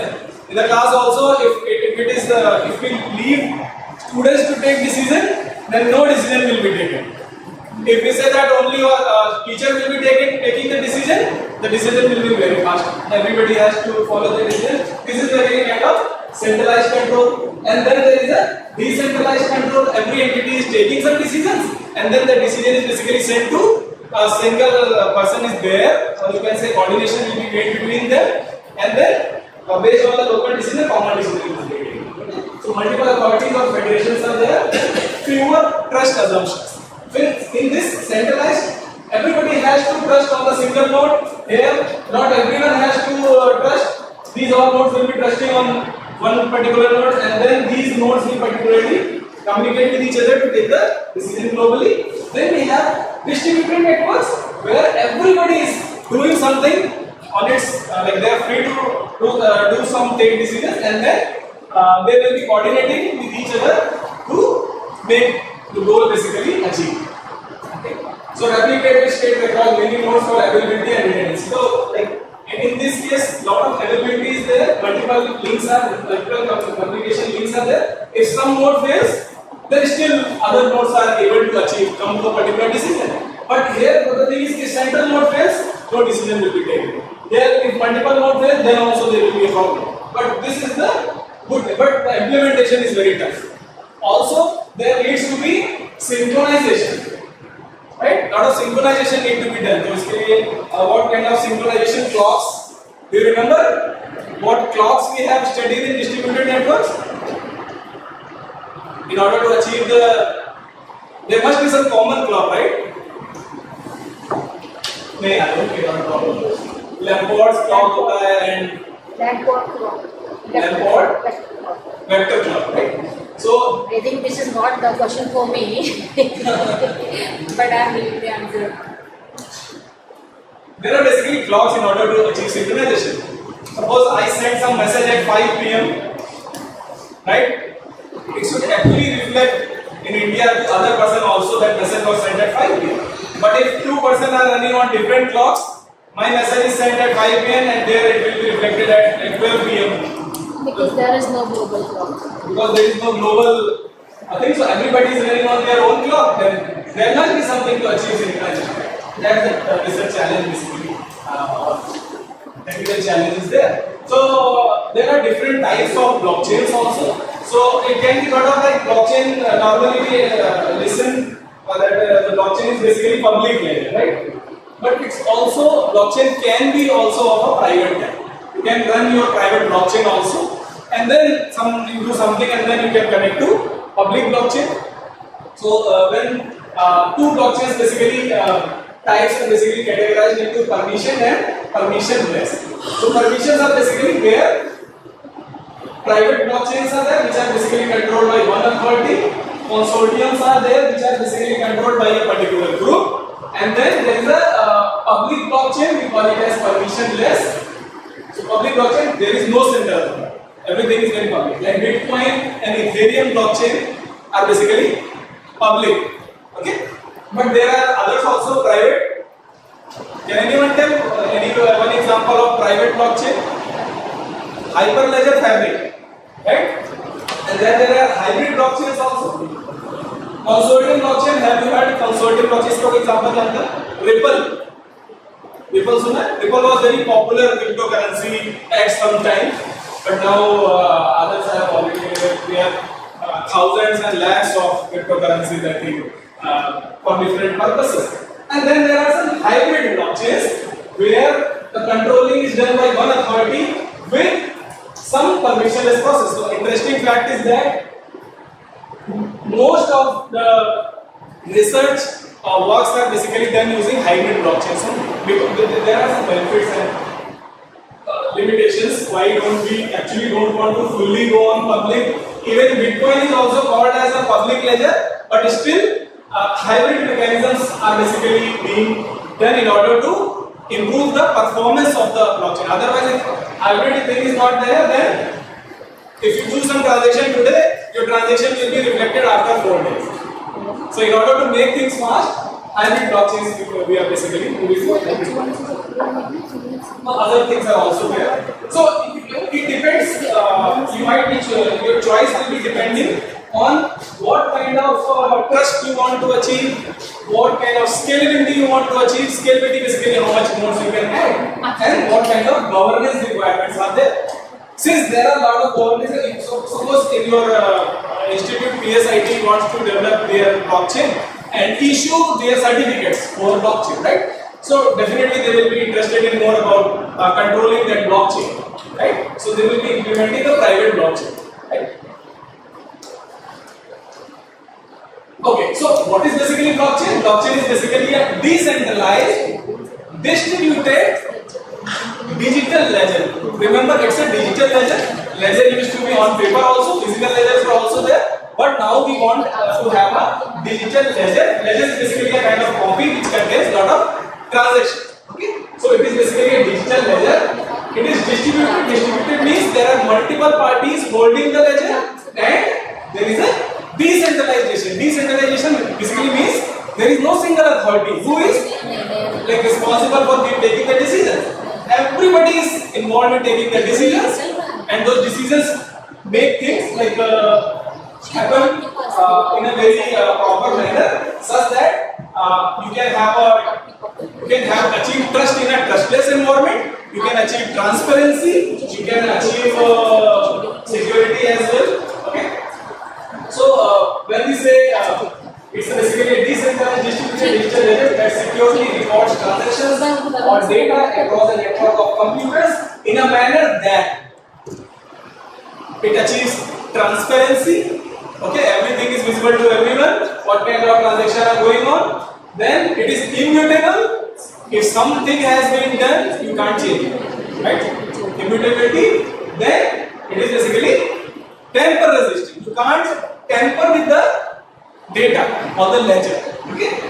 in the class also, if we leave students to take decision, then no decision will be taken. If we say that only teacher will be taking the decision will be very fast. Everybody has to follow the decision. This is the very kind of centralized control. And then there is a decentralized control. Every entity is taking some decisions, and then the decision is basically sent to a single person is there. So you can say coordination will be made between them, and then based on the local decision, common decision will be made. So multiple authorities or federations are there. Fewer trust assumptions. In this centralized, everybody has to trust on the single node. Here, not everyone has to trust. These all nodes will be trusting on one particular node, and then these nodes will particularly communicate with each other to take the decision globally. Then we have distributed networks where everybody is doing something on its like they are free to do some take decisions, and then they will be coordinating with each other to make the goal basically achieved. Okay. So replicated state across many nodes for availability and redundancy. So like in this case, lot of availability is there, multiple communication links are there. If some node fails, then still other nodes are able to come to a particular decision. But here the thing is, if central node fails, no decision will be taken. Here if multiple node fails, then also there will be a problem. But this is the good, but the implementation is very tough. Also, there needs to be synchronization, right? Lot of synchronization need to be done. So, what kind of synchronization clocks? Do you remember what clocks we have studied in distributed networks? In order to achieve there must be some common clock, right? नहीं यार, okay, not a problem. Lamport clock होता है and Lamport clock. Lamport vector clock, right? So I think this is not the question for me, but I am giving the answer. There are basically clocks in order to achieve synchronization. Suppose I send some message at 5 p.m. right? It should actually reflect in India to other person also that message was sent at 5 p.m. But if two persons are running on different clocks, my message is sent at 5 p.m. and there it will be reflected at 12 p.m. Because there is no global clock. Because there is no global thing, so everybody is running on their own clock, then there must be something to achieve synchronization. That's the challenge basically. Technical challenge is there. So there are different types of blockchains also. So it can be sort of like blockchain. Normally we listen that the blockchain is basically public ledger, right? But it's also blockchain can be also of a private type. You can run your private blockchain also, and then you do something, and then you can connect to public blockchain. So when two blockchains basically types are basically categorized into permission and permissionless. So permissions are basically where private blockchains are there, which are basically controlled by one authority. Consortiums are there, which are basically controlled by a particular group. And then there is a public blockchain, we call it as permissionless. So public blockchain, there is no center. Everything is very public. Like Bitcoin and Ethereum blockchain are basically public. Okay? But there are others also private. Can anyone tell one example of private blockchain? Hyperledger Fabric, right? And then there are hybrid blockchains also. Consortium blockchain, have you heard consortium blockchain? For example, Ripple. Ripple suna? Ripple was very popular cryptocurrency at some time, but now others have already we have thousands and lakhs of cryptocurrencies I think for different purposes. And then there are some hybrid blockchains where the controlling is done by one authority with some permissionless process. So interesting fact is that most of the research works are basically done using hybrid blockchains. Because there are some benefits and limitations. Why don't we actually don't want to fully go on public? Even Bitcoin is also called as a public ledger, but still hybrid mechanisms are basically being done in order to improve the performance of the blockchain. Otherwise, if hybrid thing is not there, then if you do some transaction today, your transaction will be reflected after 4 days. So in order to make things fast, hybrid blockchains we are basically moving forward. Other things are also there. So it depends. You might be your choice will be depending on what kind of trust you want to achieve, what kind of scalability you want to achieve. Scalability basically how much nodes you can add, and what kind of governance requirements are there. Since there are a lot of governance, so suppose in your institute PSIT wants to develop their blockchain and issue their certificates for blockchain, right? So definitely they will be interested in more about controlling that blockchain, right? So they will be implementing a private blockchain, right? Okay, so what is basically blockchain? Blockchain is basically a decentralized, distributed digital ledger. Remember, it's a digital ledger. Ledger used to be on paper also, physical ledgers were also there. But now we want to have a digital ledger. Ledger is basically a kind of copy which contains a lot of transactions. Okay, so it is basically a digital ledger. It is distributed. Distributed means there are multiple parties holding the ledger, and there is a decentralization. Decentralization basically means there is no single authority who is like responsible for taking the decisions. Everybody is involved in taking the decisions, and those decisions make things like happen in a very proper manner, such that you can have achieve trust in a trustless environment. You can achieve transparency. You can achieve security as well. Okay. So when we say it's basically a decentralized distributed digital ledger that securely records transactions or data across a network of computers in a manner that it achieves transparency. Okay, everything is visible to everyone. What kind of transactions are going on? Then it is immutable. If something has been done, you can't change it. Right? Immutability. Then it is basically tamper resistant. You can't tamper with the data or the ledger. Okay.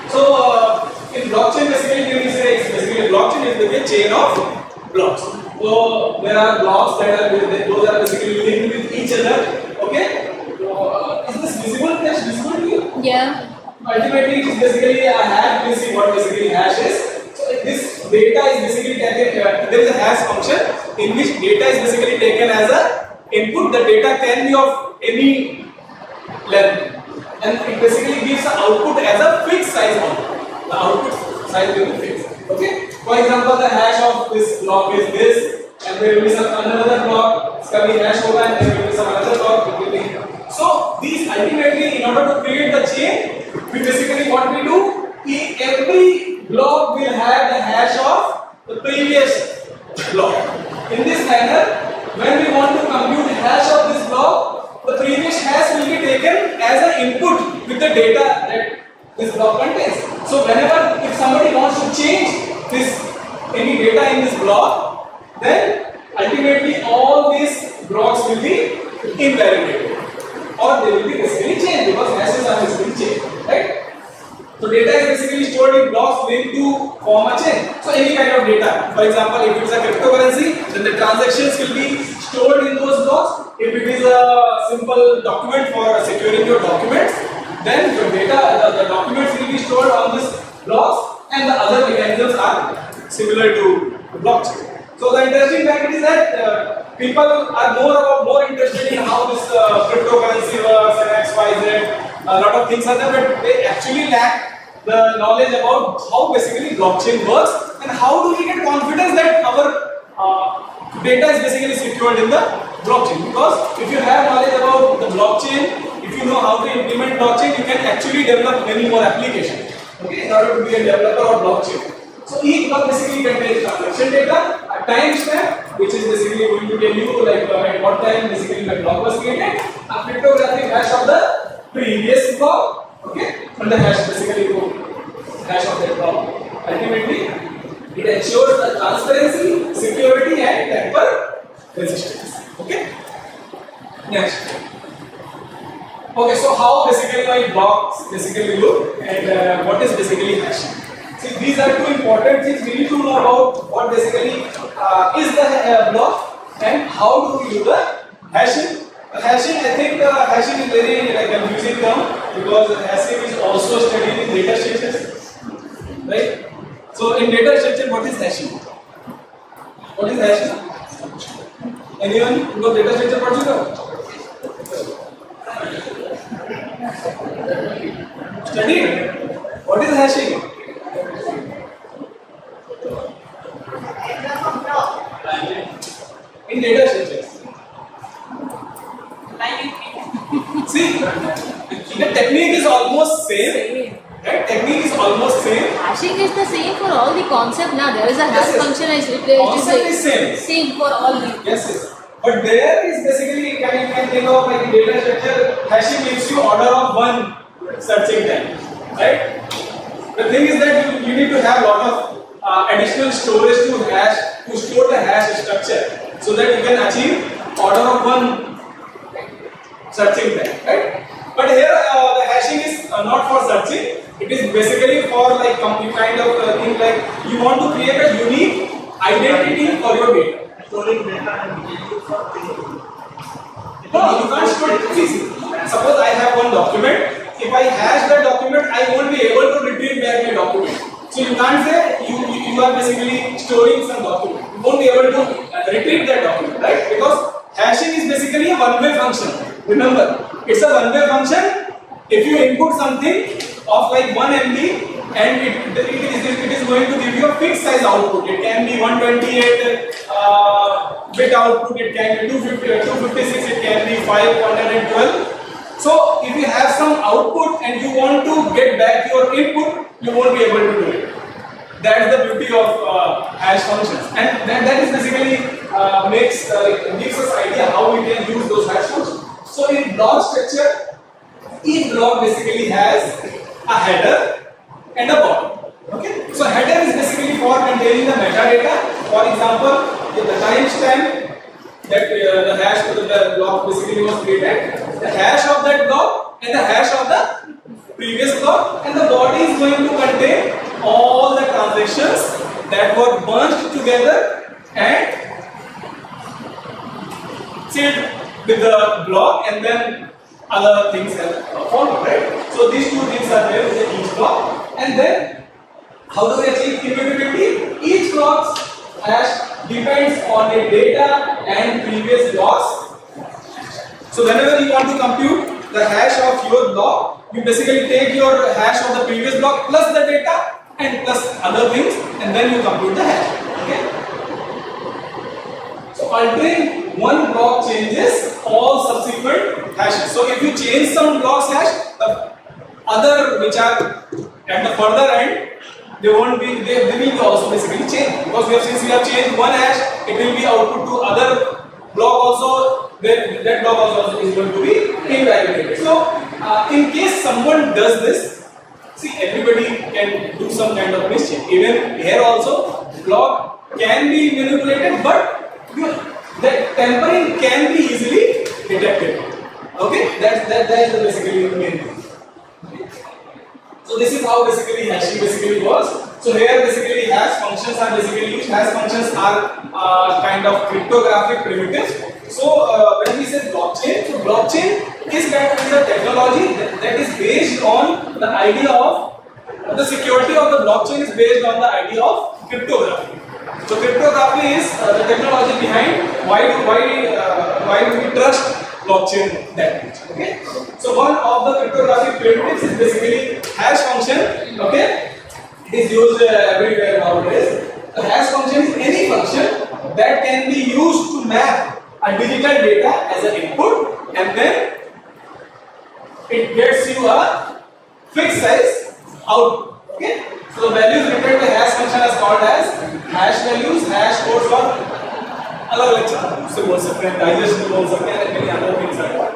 So in blockchain, basically when we say it's basically a blockchain is basically a chain of blocks. So there are blocks that are those are basically linked with each other. Okay. So, is this visible? Hash visible to you? Yeah. Ultimately, it is basically a hash. You see what basically hash is. So this data is basically taken. There is a hash function in which data is basically taken as a input. The data can be of any length, and it basically gives an output as a fixed size output. The output size will be fixed. Okay. For example, the hash of this block is this, and there will be some another block. इसका भी hash होगा, and there will be some another block. So these ultimately, in order to create the chain, we basically what we do, every block will have the hash of the previous block. In this manner, when we want to compute hash of this block, the previous hash will be taken as an input with the data that this block contains. So whenever if somebody wants to change this any data in this block, then ultimately all these blocks will be invalidated, or they will be basically changed because hashes are basically changed, right? So data is basically stored in blocks linked to form a chain. So any kind of data, for example, if it's a cryptocurrency, then the transactions will be stored in those blocks. If it is a simple document for securing your documents, then your data, the documents will be stored on these blocks, and the other mechanisms are similar to the blockchain. So the interesting fact is that people are more interested in how this cryptocurrency works and X, Y, Z. A lot of things are there, but they actually lack the knowledge about how basically blockchain works and how do we get confidence that our data is basically secured in the blockchain. Because if you have knowledge about the blockchain, if you know how to implement blockchain, you can actually develop many more applications. Okay, in order to be a developer of blockchain. So each block basically contains transaction data, a timestamp, which is basically going to tell you like at what time basically the block was created, a cryptographic hash of the previous block, okay, and the hash basically the hash of that block. Ultimately, it ensures the transparency, security, and tamper resistance. Okay. Next. Okay, so how basically my blocks basically look and what is basically hashing? See, these are two important things. We need to know about what basically is the block and how do we do the hashing. Hashing, I think hashing is very confusing term because hashing is also studied in data structures, right? So in data structure, what is hashing? What is hashing? Anyone know data structure? What you know? Studied. What is hashing? In data structures. See, the technique is almost same. Right? Technique is almost same. Hashing is the same for all the concept now. There is a hash function is replaced. Concept is same. Same for all the. Yes. But there is basically you can think of like in data structure, hashing gives you order of one searching time. Right? The thing is that you need to have a lot of additional storage to store the hash structure so that you can achieve order of one searching time, right? But here the hashing is not for searching. It is basically for like kind of thing like you want to create a unique identity for your data. Storing data and value for training. No, you can't store it. See, suppose I have one document. If I hash that document, I won't be able to retrieve back my document. So you can't say you are basically storing some document. You won't be able to retrieve that document, right? Because hashing is basically a one-way function. Remember, it's a one-way function. If you input something of like 1 MB and it is going to give you a fixed size output. It can be 128 bit output, it can be 256, it can be 512. So if you have some output and you want to get back your input, you won't be able to do it. That's the beauty of hash functions, and that is basically gives us idea how we can use those hash functions. So in block structure, each block basically has a header and a body. Okay, so header is basically for containing the metadata. For example, the timestamp that the hash of the block basically was created, the hash of that block and the hash of the previous block, and the body is going to contain all the transactions that were bunched together and sealed with the block, and then other things have followed, right? So these two things are there in each block, and then how do we achieve immutability? Each block's hash depends on the data and previous blocks. So whenever you want to compute the hash of your block, you basically take your hash of the previous block plus the data and plus other things, and then you compute the hash. Okay? So altering one block changes all subsequent hashes. So if you change some block's hash, the other which are at the further end, they will be also basically changed, because since we have changed one hash, it will be output to other block also. That block also is going to be invalidated. So in case someone does this, see, everybody can do some kind of mischief. Even here also, block can be manipulated, but the tampering can be easily detected. Okay, that is basically the main thing. So this is how basically hashing basically works. So here basically hash functions are basically used. Hash functions are kind of cryptographic primitives. So when we say blockchain, so blockchain is kind of a technology that is based on the idea of the security of the blockchain is based on the idea of cryptography. So cryptography is the technology behind why do we trust blockchain that much. Okay. So one of the cryptographic primitives is basically hash function. Okay. It is used everywhere nowadays. The hash function is any function that can be used to map a digital data as an input, and then it gets you a fixed size output. Okay. So the values returned by hash function is called as hash values, hash codes for अलग से बोल सकते हैं, digestion बोल सकते हैं, many other things are there.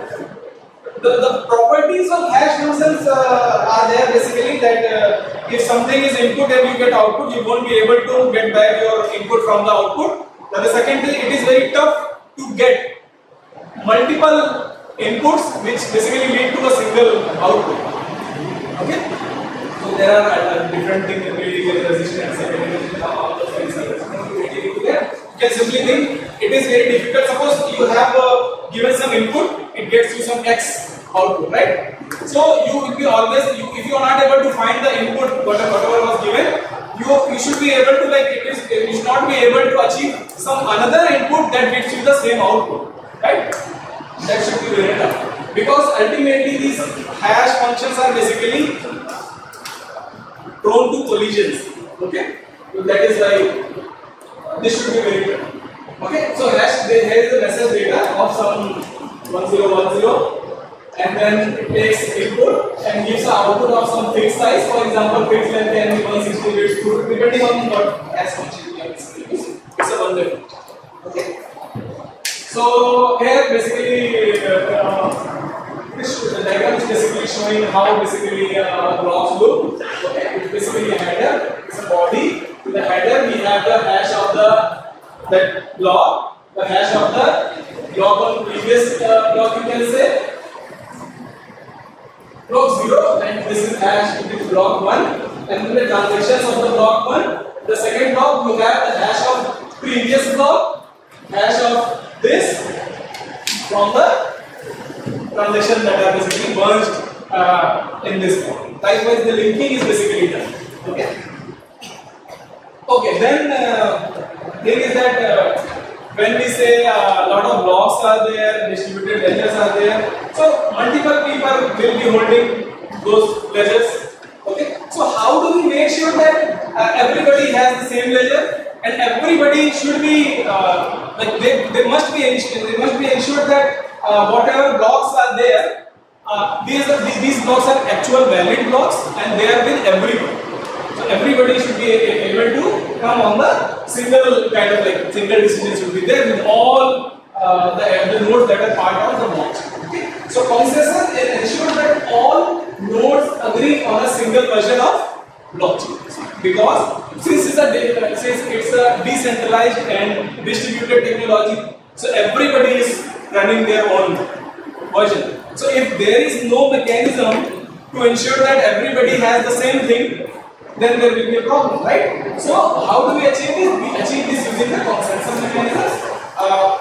The properties of hash functions are there basically that if something is input and you get output, you won't be able to get back your input from the output. Then the second thing, it is very tough to get multiple inputs which basically lead to a single output. Okay? So there are different things related to resistance and secondary, all those things are related to that. You can simply think it is very difficult. Suppose you have given some input, it gets you some X output, right? So you will be always, if you are not able to find the input, whatever was given, you should be able to you should not be able to achieve some another input that gives you the same output, right? That should be very tough, because ultimately these hash functions are basically prone to collisions. Okay, so that is why this should be very tough. Okay, so here is the message data of some 1010. And then it takes input and gives an output of some fixed size. For example, fixed length can be 160 bits, depending on what hash function you are using. It's a one-way function. Okay. So here basically the diagram is basically showing how basically blocks look. Okay. It's basically a header. It's a body. In the header we have the hash of that block, the hash of the block on previous block, you can say. Block 0, and this is hash, it is block 1, and then the transactions of the block 1. The second block you have the hash of previous block, hash of this from the transactions that are basically merged in this block. Likewise, the linking is basically done. Okay. Okay. Then thing is that when we say a lot of blocks are there, distributed ledgers are there, so multiple people will be holding those ledgers. Okay, so how do we make sure that everybody has the same ledger and everybody should be they must be ensured that whatever blocks are there, these blocks are actual valid blocks and they are with everyone. So everybody should be able to come on the single kind of single decision should be there with all the nodes that are part of the blocks. Okay. So consensus ensures that all nodes agree on a single version of blockchain, because since it's a decentralized and distributed technology, so everybody is running their own version. So if there is no mechanism to ensure that everybody has the same thing, then there will be a problem, right? So how do we achieve this? We achieve this using the consensus mechanisms.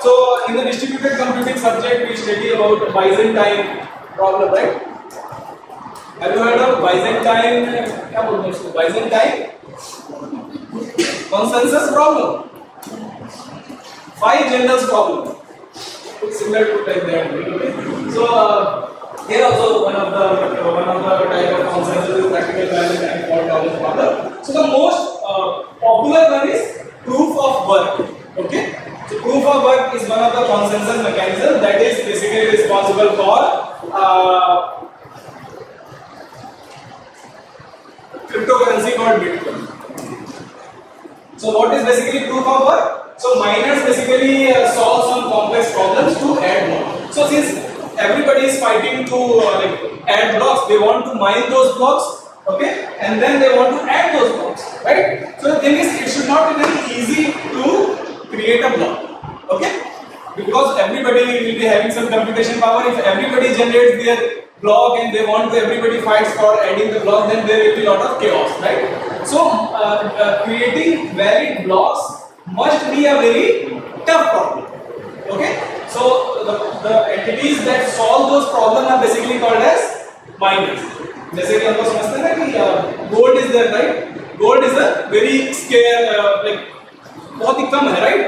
So in the distributed computing subject, we study about Byzantine problem, right? Have you heard of Byzantine? Byzantine consensus problem. 5 genders problem. It's similar to like that. Okay? So here also one of the type of consensus is practical Byzantine fault tolerance problem. So the most popular one is proof of work. Okay. So proof of work is one of the consensus mechanisms that is basically responsible for cryptocurrency called Bitcoin. So what is basically proof of work? So miners basically solve some complex problems to add blocks. So since everybody is fighting to add blocks, they want to mine those blocks, okay, and then they want to add those blocks, right? So the thing is, it should not be very easy to create a block, okay, because everybody will be having some computation power. If everybody generates their block and they want to, everybody fights for adding the block, then there will be a lot of chaos, right? So creating valid blocks must be a very tough problem, okay. So the entities that solve those problems are basically called as miners. जैसे कि हमको समझते हैं ना कि gold is there, right? Gold is a very scarce, बहुत ही कम है, right?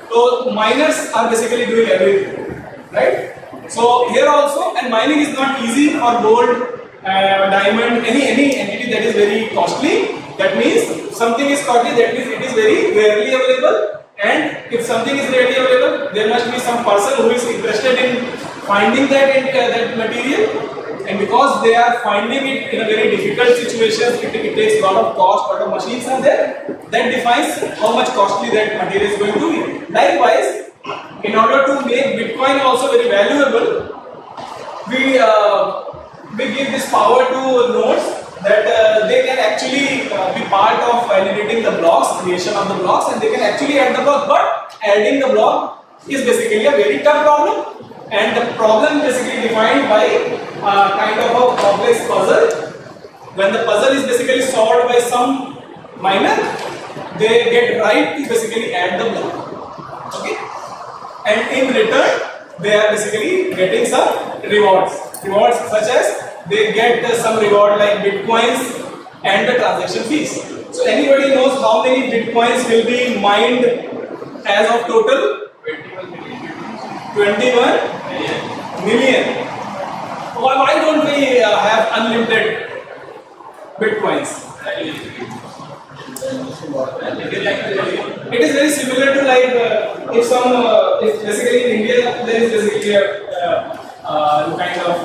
So miners are basically doing everything, right? So here also, and mining is not easy for gold, diamond, any entity that is very costly. That means something is costly. That means it is very rarely available. And if something is readily available, there must be some person who is interested in finding that material. And because they are finding it in a very difficult situation, it takes a lot of cost, lot of machines are there. That defines how much costly that material is going to be. Likewise, in order to make Bitcoin also very valuable, we give this power to nodes that they can actually be part of validating the blocks, creation of the blocks, and they can actually add the block. But adding the block is basically a very tough problem, and the problem basically defined by kind of a complex puzzle. When the puzzle is basically solved by some miner, they get right to basically add the block. Okay, and in return they are basically getting some rewards. Rewards such as they get some reward like bitcoins and the transaction fees. So anybody knows how many bitcoins will be mined as of total? 21 million. Why don't we have unlimited bitcoins? It is very similar to like if basically in India there is basically a kind of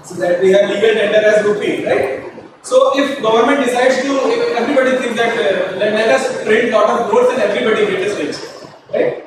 so that we have legal tender as rupee, right? So if government decides to, if everybody thinks that let us print lot of notes and everybody gets rich, right?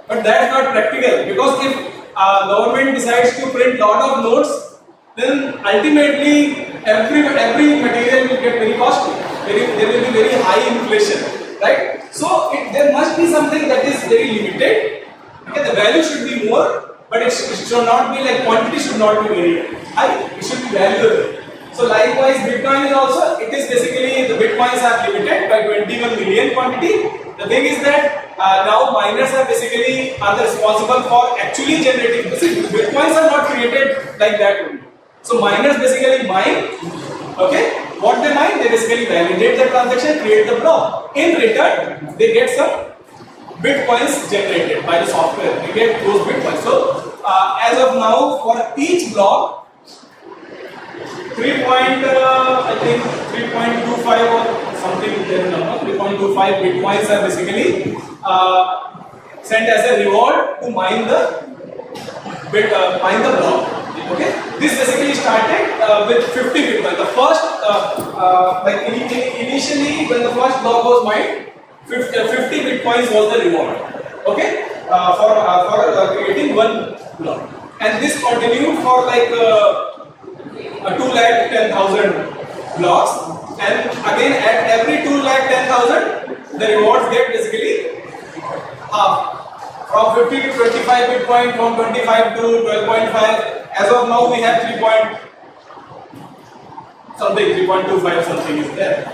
But that's not practical, because if government decides to print lot of notes, then ultimately every material will get very costly. There will be very high inflation, right? So there must be something that is very limited. Okay, the value should be more, but it should not be like quantity should not be very high. It should be valuable. So likewise, Bitcoin is also, it is basically the Bitcoins are limited by 21 million quantity. The thing is that now miners are basically responsible for actually generating. See, Bitcoins are not created like that only. So miners basically mine. Okay, what they mine, they basically validate the transaction, create the block. In return, they get some bitcoins generated by the software. They get those bitcoins. So as of now, for each block, I think 3.25 or something number, 3.25 bitcoins are basically sent as a reward to mine the block. Okay, this basically started with 50 bitcoins. The first, initially when the first block was mined, 50 bitcoins was the reward. Okay, for creating one block, and this continued for like 2,10,000 blocks, and again at every 2,10,000 the rewards get basically half, from 50 to 25 bitcoin, from 25 to 12.5. As of now we have 3.25 something is there.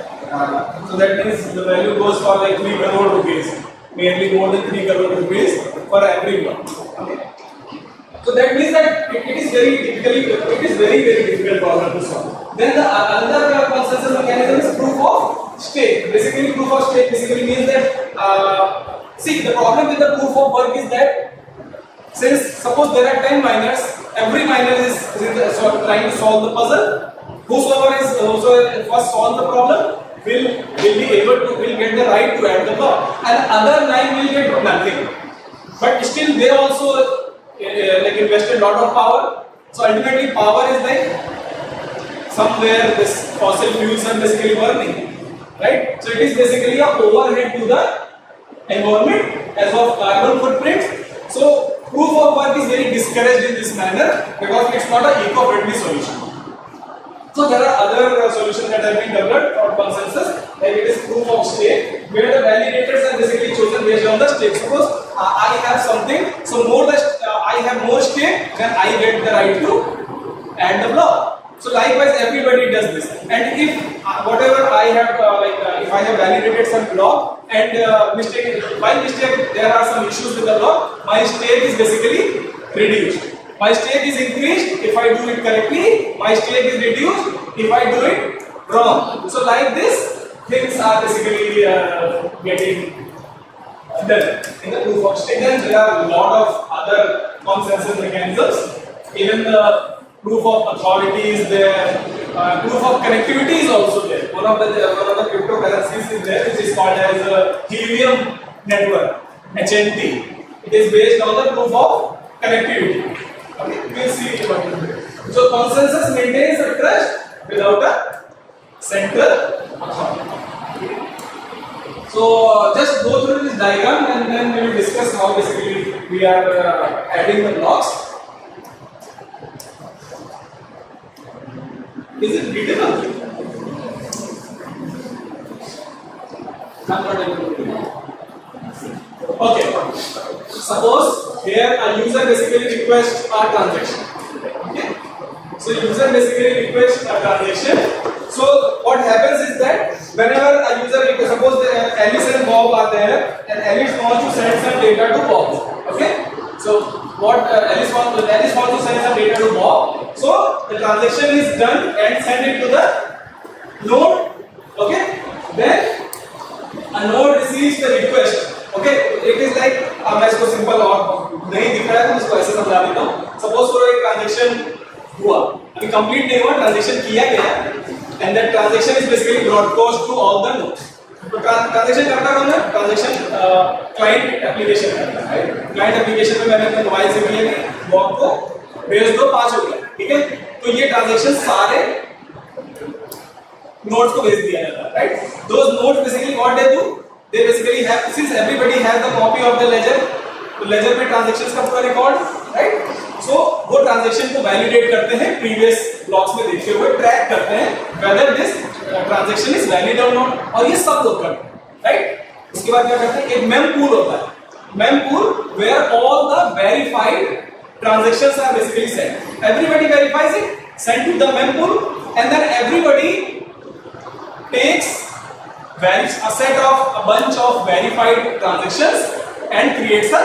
So that means the value goes for like 3 crore rupees, nearly more than 3 crore rupees for every block. Okay. So that means that it is very difficult problem to solve. Then the another consensus mechanism is proof of stake. Basically, proof of stake basically means that see, the problem with the proof of work is that since suppose there are 10 miners, every miner is trying to solve the puzzle. Whosoever first solve the problem will get the right to add the block, and other 9 will get nothing. But still they also like invested a lot of power. So ultimately power is like somewhere this fossil fuels are basically burning, right? So it is basically a overhead to the environment as of carbon footprint. So proof of work is very discouraged in this manner because it's not an eco-friendly solution. So there are other solutions that have been developed for consensus, like it is proof of stake, where the validators are basically chosen based on the stake. Suppose I have something, so I have more stake, then I get the right to add the block. So likewise, everybody does this. And if whatever I have, if I have validated some block and by mistake there are some issues with the block, my stake is basically reduced. My stake is increased if I do it correctly, my stake is reduced if I do it wrong. So like this, things are basically getting done in the proof of stake. Then there are a lot of other consensus mechanisms. Even the proof of authority is there, proof of connectivity is also there. One of the cryptocurrencies is there, which is called as a helium network, HNT. It is based on the proof of connectivity. Okay, we'll see what it is. So consensus maintains a trust without a central authority. So just go through this diagram and then we will discuss how basically we are adding the blocks. Is it readable? I'm not able to read. Okay. Suppose here I user basically requests a transaction. Okay. So user basically requests a transaction. So what happens is that whenever a user requests, suppose Alice and Bob are there, and Alice wants to send some data to Bob. Okay. So what Alice wants to send some data to Bob. So the transaction is done and send it to the node. Okay. Then a node receives the request. Okay, it is like मैं इसको simple और नहीं दिख रहा है तो इसको ऐसे समझा देता हूँ. सपोज करो एक ट्रांजैक्शन हुआ, अभी कंप्लीट नहीं हुआ, ट्रांजैक्शन किया गया, and that transaction is basically broadcast to all the nodes. तो ट्रांजैक्शन करता कौन है? ट्रांजैक्शन क्लाइंट एप्लीकेशन करता है. क्लाइंट एप्लीकेशन में मैंने अपने मोबाइल से किया कि बॉब को भेज दो 5 हो गया. ठीक है, तो ये ट्रांजैक्शन सारे nodes को भेज दिया जाता है. Right? Those nodes basically what they do? They basically have, since everybody has the copy of the ledger, तो ledger में transactions का पूरा record, right? So वो transaction को validate करते हैं, previous blocks में देखते हुए track करते हैं whether this transaction is valid or not, और ये सब लोग करते हैं, right? उसके बाद क्या करते हैं? एक mem pool होता है, mem pool where all the verified transactions are basically sent. Everybody verifies it, sent to the mem pool, and then everybody takes a set of a bunch of verified transactions and creates a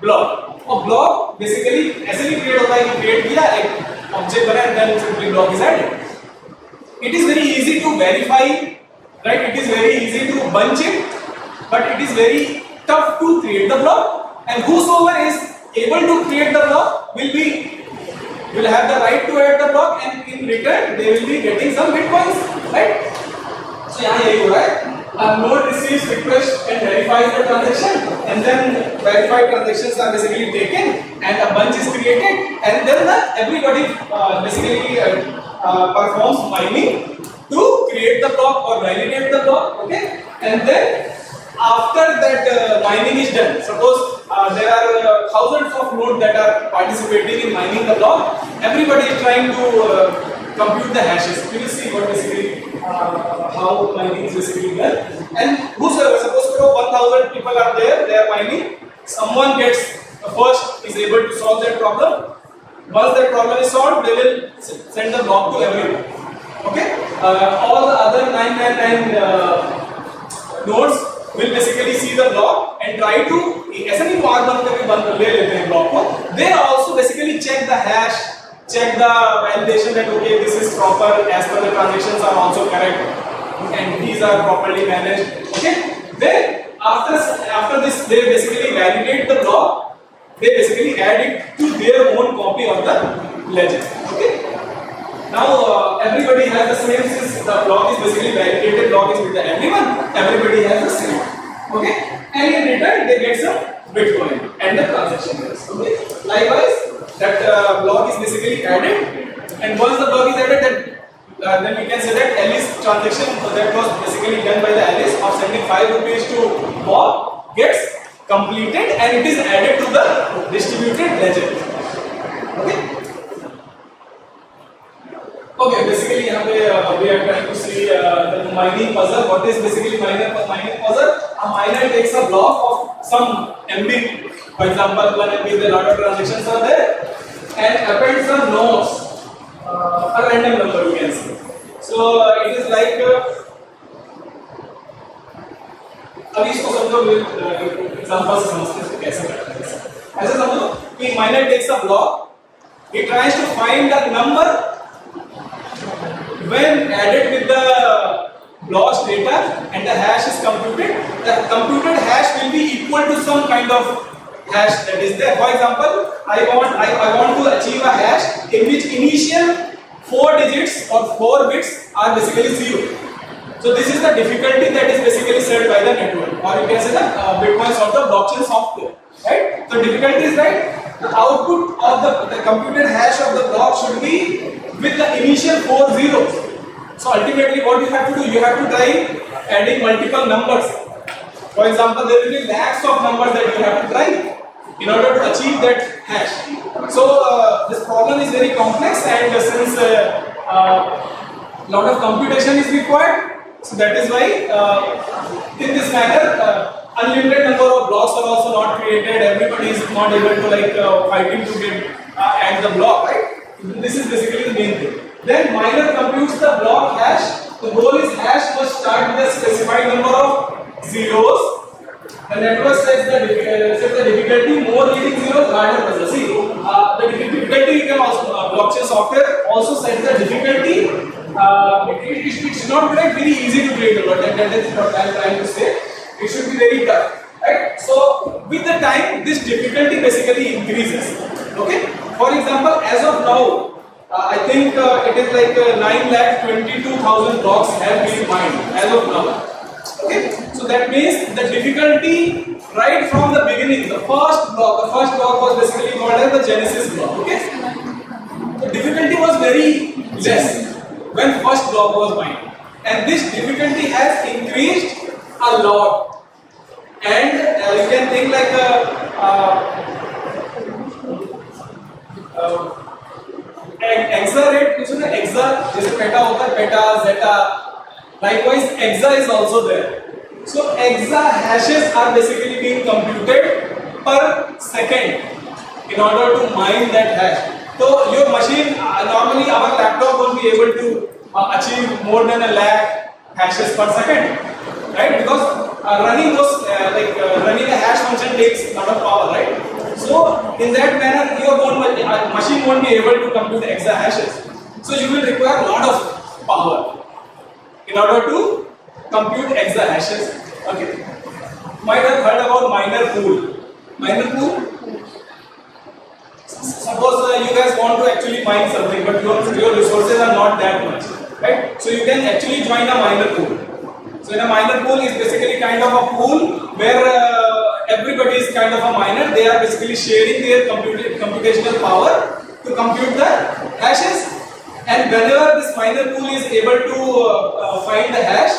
block. और block basically ऐसे भी create होता है कि create किया एक object बना and then simply block is added. It is very easy to verify, right? It is very easy to bunch it, but it is very tough to create the block. And whosoever is able to create the block will have the right to add the block, and in return they will be getting some bitcoins, right? So यहाँ यही हो रहा है. A node receives request and verifies the transaction, and then verified transactions are basically taken, and a bunch is created, and then everybody basically performs mining to create the block or validate the block. Okay, and then after that mining is done, suppose there are thousands of nodes that are participating in mining the block. Everybody is trying to compute the hashes. We will see what basically how mining is basically done. And whosoever, suppose 1,000 people are there, they are mining. Someone gets first is able to solve that problem. Once that problem is solved, they will send the block to everyone. Okay. All the other 999 nodes will basically see the block and try to ऐसा नहीं बंद ले लेते हैं block को. They also basically check the hash, check the validation that okay, this is proper as per the transactions are also correct and these are properly managed. Okay, then after this they basically validate the block, they basically add it to their own copy of the ledger. Okay, now everybody has the same, since the block is basically validated, block is with everyone, everybody has the same. Okay, and in return they get some bitcoin and the transaction is. Okay, likewise that block is basically added, and once the block is added, then we can say that Alice transaction that was basically done by the Alice of sending 5 rupees to Bob gets completed and it is added to the distributed ledger. Okay. Okay, basically यहाँ पे we are trying to see the mining puzzle. What is basically mining puzzle? A miner takes a block of some MB, for example 1 MB, the lot of transactions are there, and append some nodes, a random number you can say. So it is like अभी इसको समझो example से समझते हैं कैसे करते हैं. ऐसे समझो कि miner takes a block, he tries to find a number when added with the block's data and the hash is computed. The computed hash will be equal to some kind of hash that is there. For example, I want to achieve a hash in which initial 4 digits or 4 bits are basically 0. So this is the difficulty that is basically set by the network, or you can say the bitcoins of the blockchain software, right? So difficulty is right. The output of the computed hash of the block should be with the initial 4 zeros. So ultimately what you have to do, you have to try adding multiple numbers. For example, there will be lakhs of numbers that you have to try in order to achieve that hash. So this problem is very complex, and since lot of computation is required, so that is why in this manner unlimited number of blocks are also not created. Everybody is not able to like fighting to get at the block, right? This is basically the main thing. Then miner computes the block hash. The goal is hash must start with a specified number of zeros. The network sets the difficulty, more leading zeros, harder puzzle. See, the difficulty you can also blockchain software also sets the difficulty. It should not be like very easy to create a lot. That is what I am trying to say. It should be very tough, right? So with the time, this difficulty basically increases. Okay. For example, as of now, I think it is like 9,22,000 blocks have been mined as of now. Okay, so that means the difficulty right from the beginning, the first block was basically called as the Genesis block. Okay, the difficulty was very less when first block was mined, and this difficulty has increased a lot. And you can think like hexa rate, कुछ ना hexa जैसे PETA होता है, PETA, zeta. Likewise, hexa is also there. So hexa hashes are basically being computed per second in order to mine that hash. So your machine, normally our laptop won't be able to achieve more than 1,00,000 hashes per second, right? Because running those running a hash function takes a lot of power, right? So in that manner, your own machine won't be able to compute hexa hashes. So you will require a lot of power in order to compute hexa hashes. Okay. Might have heard about miner pool. Miner pool. Suppose you guys want to actually mine something, but your resources are not that much, right? So you can actually join a miner pool. So in a miner pool is basically kind of a pool where everybody is kind of a miner. They are basically sharing their computational power to compute the hashes. And whenever this miner pool is able to find the hash,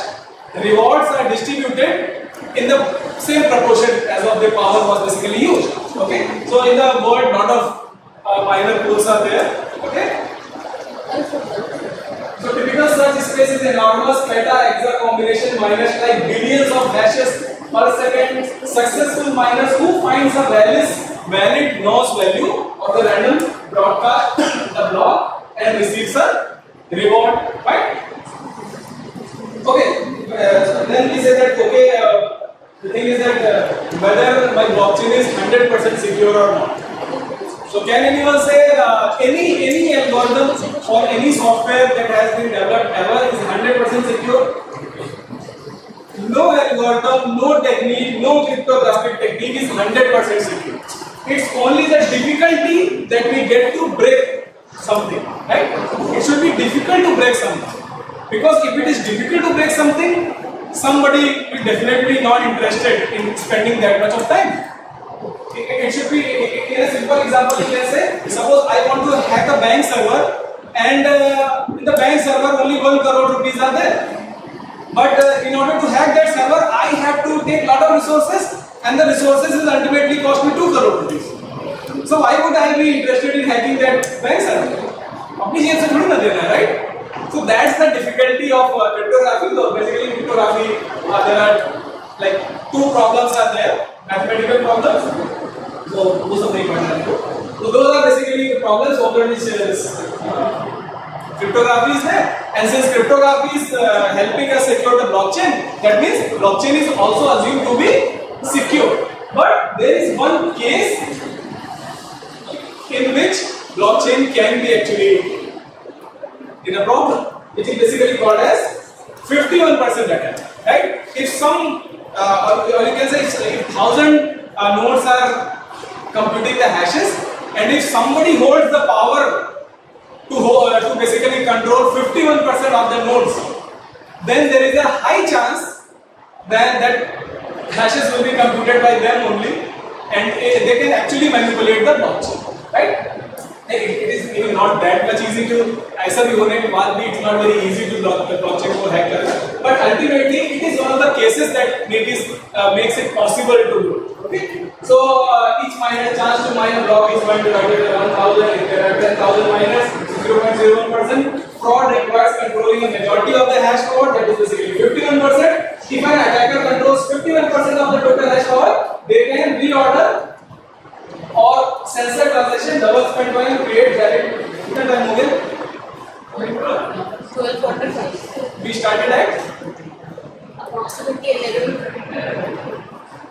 rewards are distributed in the same proportion as of the power was basically used. Okay, so in the world, lot of miner pools are there. Okay, so typical search space is enormous peta hexa combination miners like billions of hashes per second. Successful miners who finds a valid nonce value of the random broadcast the block and receives a reward, right? Okay, so then we say that the thing is that whether my blockchain is 100% secure or not. So can anyone say any algorithm or any software that has been developed ever is 100% secure? No algorithm, no technique, no cryptographic technique is 100% secure. It's only the difficulty that we get to break something, right? It should be difficult to break something, because if it is difficult to break something, somebody will definitely not interested in spending that much of time. It should be, in a simple example, you can say, suppose I want to hack a bank server, and in the bank server only 1 crore rupees are there. But in order to hack that server, I have to take lot of resources, and the resources will ultimately cost me 2 crore rupees. So why would I be interested in hacking that bank server? अपनी जेब से थोड़ी ना देना है, right? So that's the difficulty of cryptography. So basically in cryptography, there are like two problems are there, mathematical problems. So those are the important. So those are basically the problems over which cryptography is there. And since cryptography is helping us secure the blockchain, that means blockchain is also assumed to be secure. But there is one case in which blockchain can be actually in a problem, which is basically called as 51% attack, right? If some, or you can say if 1,000 nodes are computing the hashes, and if somebody holds the power to basically control 51% of the nodes, then there is a high chance that hashes will be computed by them only, and they can actually manipulate the blockchain. Right? It is even not that much easy to, ऐसा भी होने के बाद भी it's not very easy to block the blockchain for hackers. But ultimately, it is one of the cases that makes it possible to do. Okay? So each miner chance to mine a block is 1 divided by 1,000. If there are 10,000 miners, 0.01%. Fraud requires controlling a majority of the hash code, that is basically 51%. If an attacker controls 51% of the total hash power, they can reorder or censor transaction, double spend coin, create valid. कितना time हो गया? 12:45. We started at Approximately 11.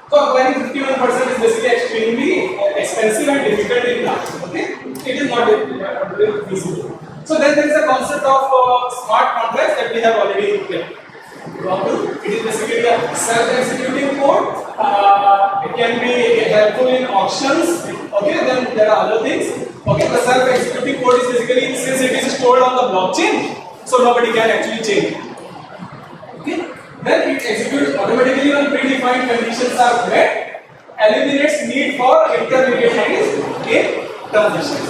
so acquiring 51% is basically extremely expensive and difficult in class. Okay, it is not very feasible. So then there is a concept of smart contracts that we have already kept. It is basically a self-executing code. It can be helpful in auctions. Okay, then there are other things. Okay, the self-executing code is basically, since it is stored on the blockchain, so nobody can actually change it. Okay, then it executes automatically when predefined conditions are met, eliminates need for intermediaries in transactions.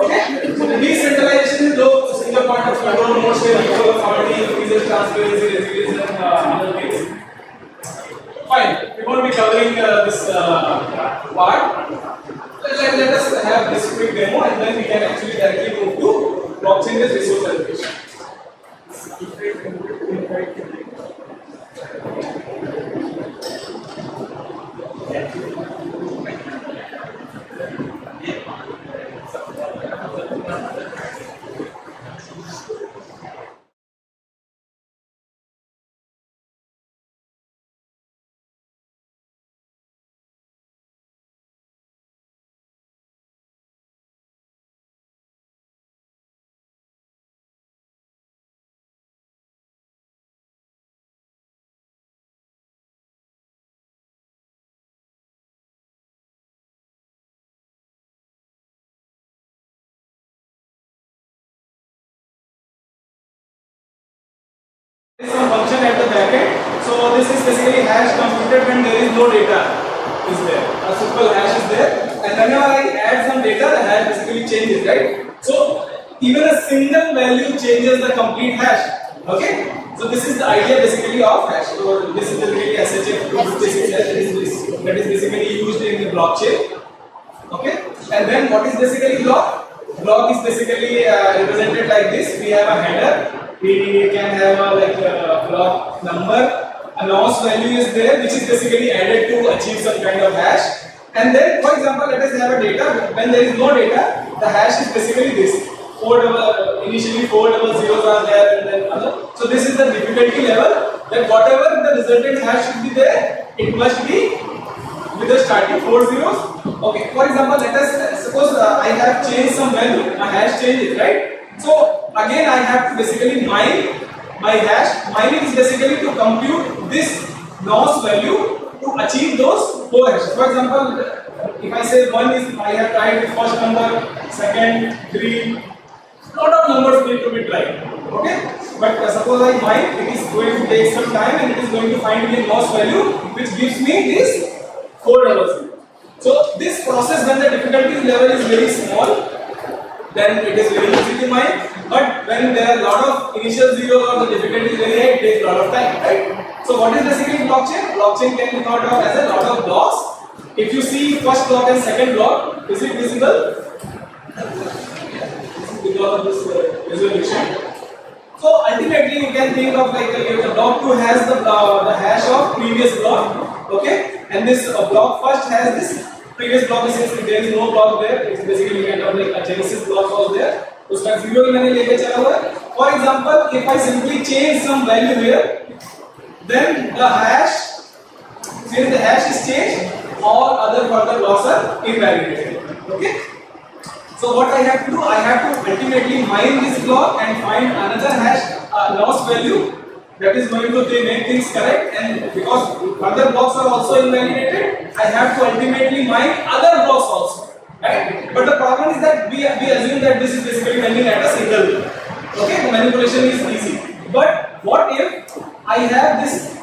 Okay, so the decentralization is low single point of control, more share, equal authority, increases transparency, resilience, and other things. Fine, we won't be covering this part. Let us have this quick demo and then we can actually directly move to blockchain-based resource allocation. Some function at the back end. So this is basically hash computed when there is no data is there. A simple hash is there, and whenever I add some data, the hash basically changes, right? So even a single value changes the complete hash. Okay. So this is the idea basically of hash. So this is basically SHA 256 hash that is basically used in the blockchain. Okay. And then what is basically block? Block is basically represented like this. We have a header. We can have a block number, a nonce value is there, which is basically added to achieve some kind of hash. And then, for example, let us have a data. When there is no data, the hash is basically this. Initially 4 double zeros are there, and then other. So this is the difficulty level. That whatever the resultant hash should be there, it must be with the starting 4 zeros. Okay. For example, let us suppose I have changed some value. My hash changes, right? So again I have to basically mine my hash. Mining is basically to compute this nonce value to achieve those 4 hashes. For example, if I say 1 is, I have tried with first number, second, 3, lot of numbers need to be tried. Okay, but suppose I mine, it is going to take some time and it is going to find me a nonce value which gives me this 4 double zero. So this process, when the difficulty level is very small, then it is very easy to mine. But when there are a lot of initial zeros or the difficulty is very high, it takes a lot of time, right? So what is basically blockchain? Blockchain can be thought of as a lot of blocks. If you see first block and second block, is it visible? Because of this resolution. So ultimately you can think of like the block 2 has the hash of previous block, okay? And this block first has this previous block, since there is no block there, it's basically kind of like a genesis block was there. उसका zero मैंने लेके चला हुआ है. For example, if I simply change some value here, then the hash, since the hash is changed, all other further blocks are invalidated. Okay. So what I have to do, I have to ultimately mine this block and find another hash loss value that is going to make things correct. And because other blocks are also invalidated, I have to ultimately mine other blocks also. Right? But the problem is that we assume that this is basically running at a single block. Okay, the manipulation is easy. But what if I have this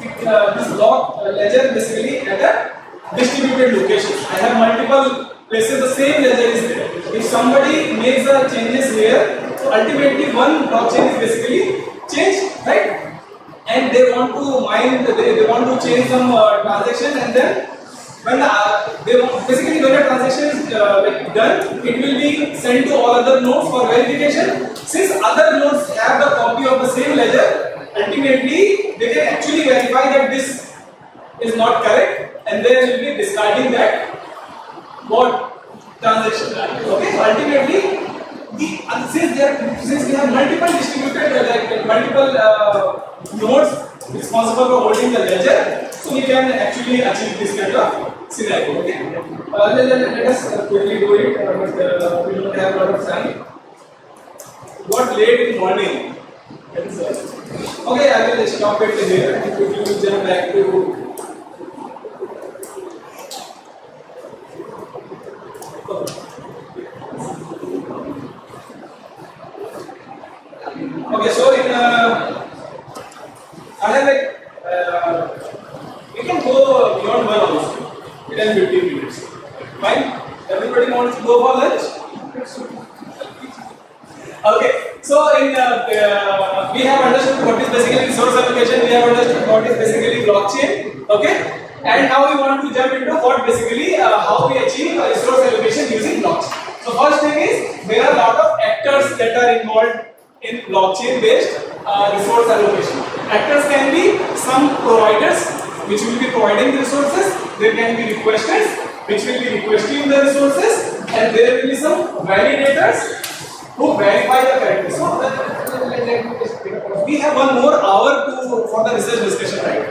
block ledger basically at a distributed location? I have multiple places, the same ledger is there. If somebody makes the changes here, so ultimately one blockchain is basically changed, right? And they want to mine, they want to change some transaction, and then when when a transaction is like done, it will be sent to all other nodes for verification. Since other nodes have the copy of the same ledger, ultimately they can actually verify that this is not correct, and they will be discarding that what transaction. Okay, so ultimately, since we have multiple distributed like multiple nodes responsible for holding the ledger, so we can actually achieve this kind of scenario. Okay, let us quickly do it, but we don't have a lot of time. Got late in morning. Okay, I will stop it here and quickly jump back to. Okay, so in I have like we can go beyond 1 hour, 10-15 minutes. Fine? Everybody wants to go for lunch? Okay, so in we have understood what is basically resource allocation, we have understood what is basically blockchain, okay, and now we want to jump into what basically how we achieve resource allocation using blockchain. So first thing is there are a lot of actors that are involved in blockchain based resource allocation. Actors can be some providers which will be providing the resources, there can be requesters which will be requesting the resources, and there will be some validators who verify the correctness. So we have 1 more hour for the research discussion, right?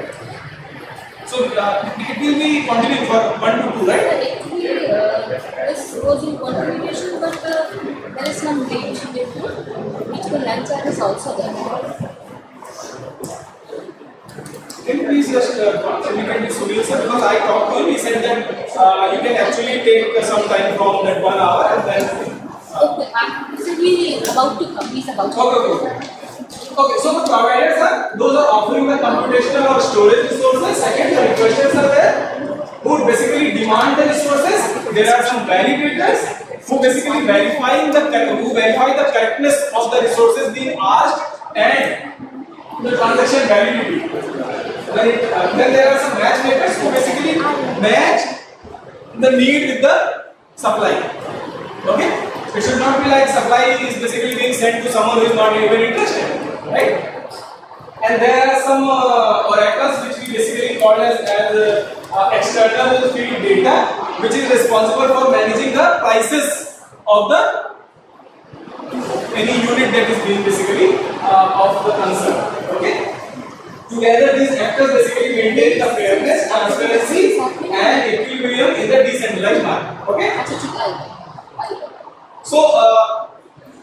So it will be continuing for 1 to 2, right? Actually, this was in continuation, but there is some deviation before, which the lunch hour is also there. Can you please just communicate with Sunil sir, because I talked to him, he said that you can actually take some time from that 1 hour and then. Okay, I'm basically about to come. He's about to Okay, so the providers are, those are offering the computational or storage resources. Second, the requesters are there, who basically demand the resources. There are some validators who basically verify the correctness of the resources being asked and the transaction validity. Then there are some matchmakers who basically match the need with the supply. Okay? It should not be like supply is basically being sent to someone who is not even interested, right? And there are some oracles which we basically call as external field data, which is responsible for managing the prices of the any unit that is being basically of the concern. Okay. Together, these actors basically maintain the fairness, transparency, and equilibrium in the decentralized market. Okay. So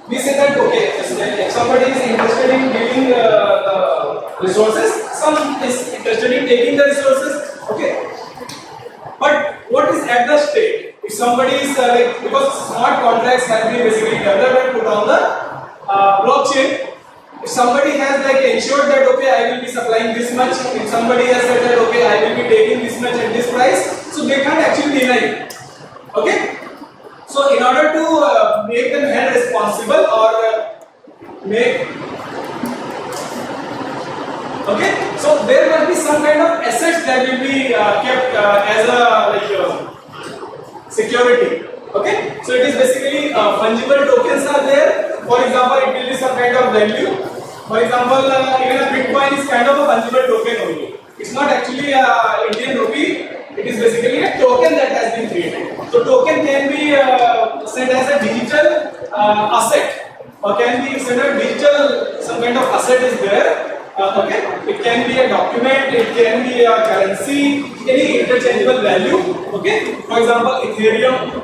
we say that okay, if somebody is interested in giving the resources, some is interested in taking the resources. Okay. But what is at the stake? If somebody is like, because smart contracts have been basically developed and put on the blockchain. If somebody has like ensured that okay, I will be supplying this much, if somebody has said that okay, I will be taking this much at this price, so they can't actually deny it. Okay. So in order to make them held responsible or make okay, so there must be some kind of assets that will be kept as a security. Okay, so it is basically fungible tokens are there. For example, it will be some kind of value. For example, even a Bitcoin is kind of a fungible token only. It's not actually a Indian rupee. It is basically a token that has been created. So token can be said as a digital asset, or can be said as digital, some kind of asset is there. Okay, it can be a document, it can be a currency, any interchangeable value. Okay, for example, Ethereum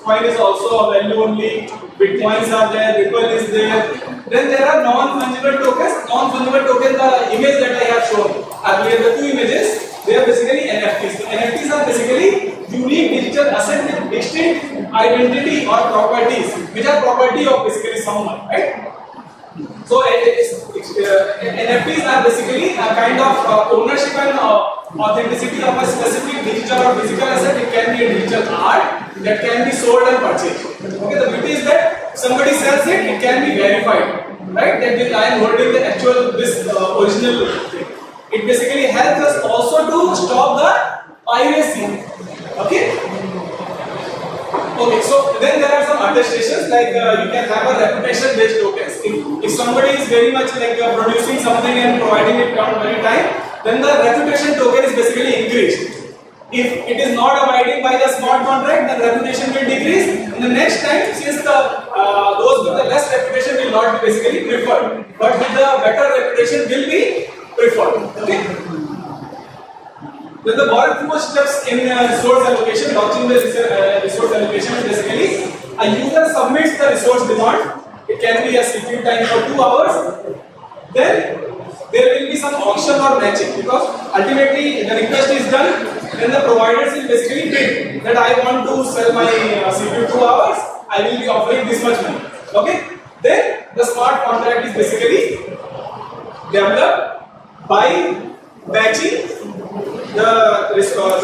coin is also a value only. Bitcoins are there, Ripple is there. Then there are non-fungible tokens. Non-fungible tokens, the image that I have shown earlier, the 2 images. They are basically NFTs. So NFTs are basically unique digital assets with distinct identity or properties, which are property of basically someone, right? So NFTs are basically a kind of ownership and authenticity of a specific digital or physical asset. It can be a digital art that can be sold and purchased. Okay, the beauty is that if somebody sells it, it can be verified, right? That I am holding the actual original thing. It basically helps us also to stop the piracy. Okay. Okay, so then there are some attestations like you can have a reputation based tokens. If somebody is very much like producing something and providing it on very time, then the reputation token is basically increased. If it is not abiding by the smart contract, then reputation will decrease. And the next time, since those with the less reputation will not be basically preferred, but with the better reputation will be preferred. Okay. Then the borrowed through steps in resource allocation, blockchain-based resource allocation is basically a user submits the resource demand. It can be a CPU time for 2 hours. Then there will be some auction or matching, because ultimately the request is done. Then the providers will basically bid that I want to sell my CPU 2 hours. I will be offering this much money. Okay. Then the smart contract is basically developed by matching the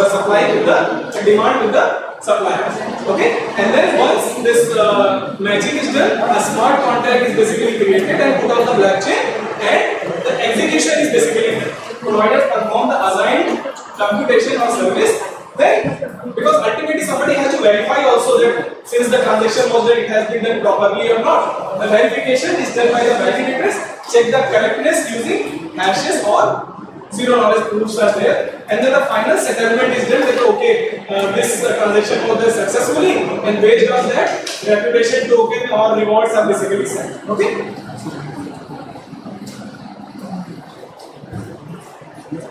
supply with the demand with the suppliers. Okay, and then once this matching is done, a smart contract is basically created and put on the blockchain, and the execution is basically done. Providers perform the assigned computation or service. Then, because ultimately somebody has to verify also that since the transaction was that it has been done properly or not. The verification is done by the validators. Check the correctness using hashes or zero knowledge proofs are there, and then the final settlement is done that okay, this transaction was done successfully, and based on that, reputation token or rewards are basically sent. Okay.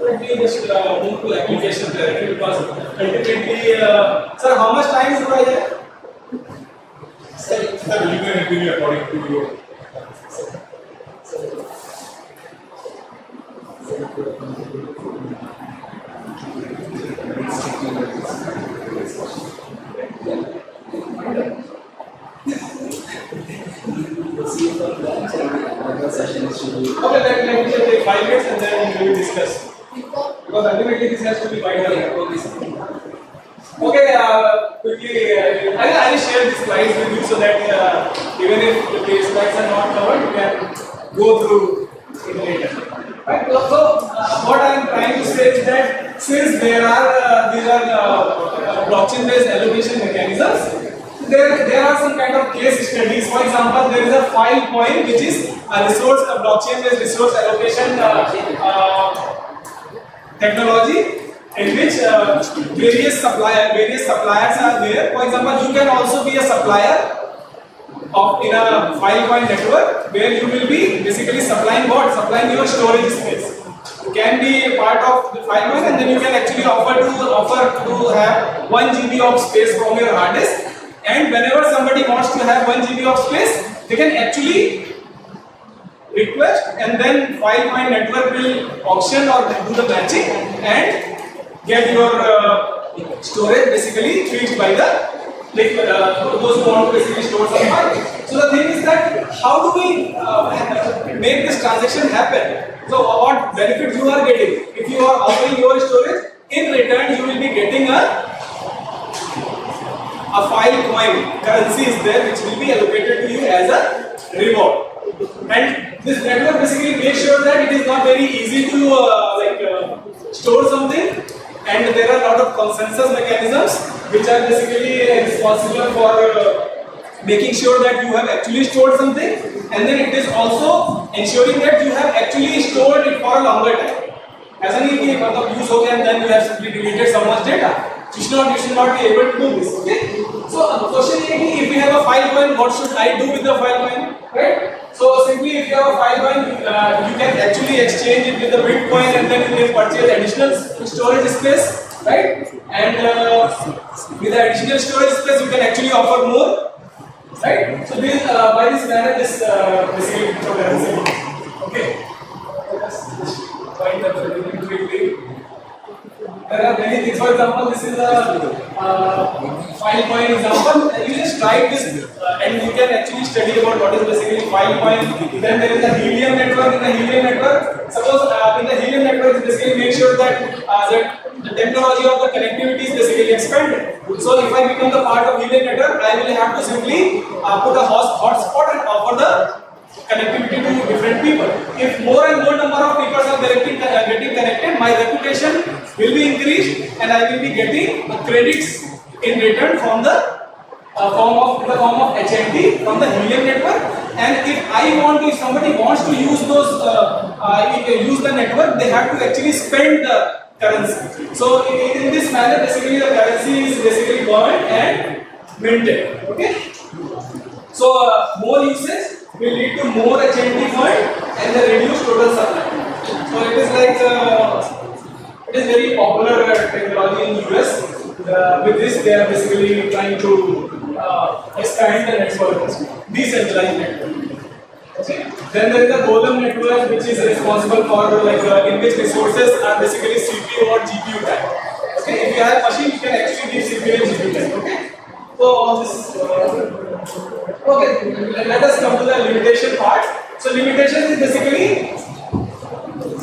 Let me just move to application directly, because ultimately, sir, how much time do I have? Sir, you can continue according to your. Okay, let me just take 5 minutes and then we will discuss. Because ultimately this has to be wider. Okay, quickly, I will share these slides with you so that even if the slides are not covered, you can go through it later. Right? So, what I am trying to say is that since there are these are blockchain-based allocation mechanisms, there are some kind of case studies. For example, there is a file coin which is a resource, a blockchain-based resource allocation technology, in which various suppliers are there. For example, you can also be a supplier in a file coin network where you will be basically supplying what? Supplying your storage space. You can be a part of the file coin, and then you can actually offer to have 1 GB of space from your hard disk. And whenever somebody wants to have 1 GB of space, they can actually request, and then file coin network will auction or do the matching and get your storage basically fixed by the those who want to basically store some file. So the thing is that how do we make this transaction happen? So what benefits you are getting? If you are offering your storage, in return you will be getting a file coin currency is there which will be allocated to you as a reward. And this network basically makes sure that it is not very easy to store something, and there are a lot of consensus mechanisms which are basically responsible for making sure that you have actually stored something, and then it is also ensuring that you have actually stored it for a longer time. ऐसा नहीं कि मतलब use हो गया and then you have simply deleted someone's data. You should not be able to do this. Okay. So the question is, if we have a file coin, what should I do with the file coin? Right. So simply, if you have a file coin, you can actually exchange it with the Bitcoin, and then you can purchase additional storage space, right? And with the additional storage space, you can actually offer more, right? So this by this manner, this basically cryptocurrency. Okay. Let's find the very quickly. There are many things. For example, this is a file coin example. You just write this, and you can actually study about what is basically file coin. Then there is a helium network. In the helium network, suppose in the helium network, basically make sure that the technology of the connectivity is basically expanded. So if I become the part of helium network, I will have to simply put a hotspot and offer the connectivity to different people. If more and more number of people are getting connected, my reputation will be increased, and I will be getting credits in return from the the form of HND from the helium network. And if somebody wants to use use the network, they have to actually spend the currency. So in this manner, basically the currency is basically burned and minted. Okay. So more usage will lead to more HND fund and the reduced total supply. So it is like it is very popular technology in US. With this, they are basically trying to expand the network, decentralized network. Okay. Then there is the golem network, which is responsible for in which resources are basically CPU or GPU time. Okay. If you have a machine, you can actually give CPU and GPU time. Okay. So all this. Okay. Let us come to the limitation part. So limitation is basically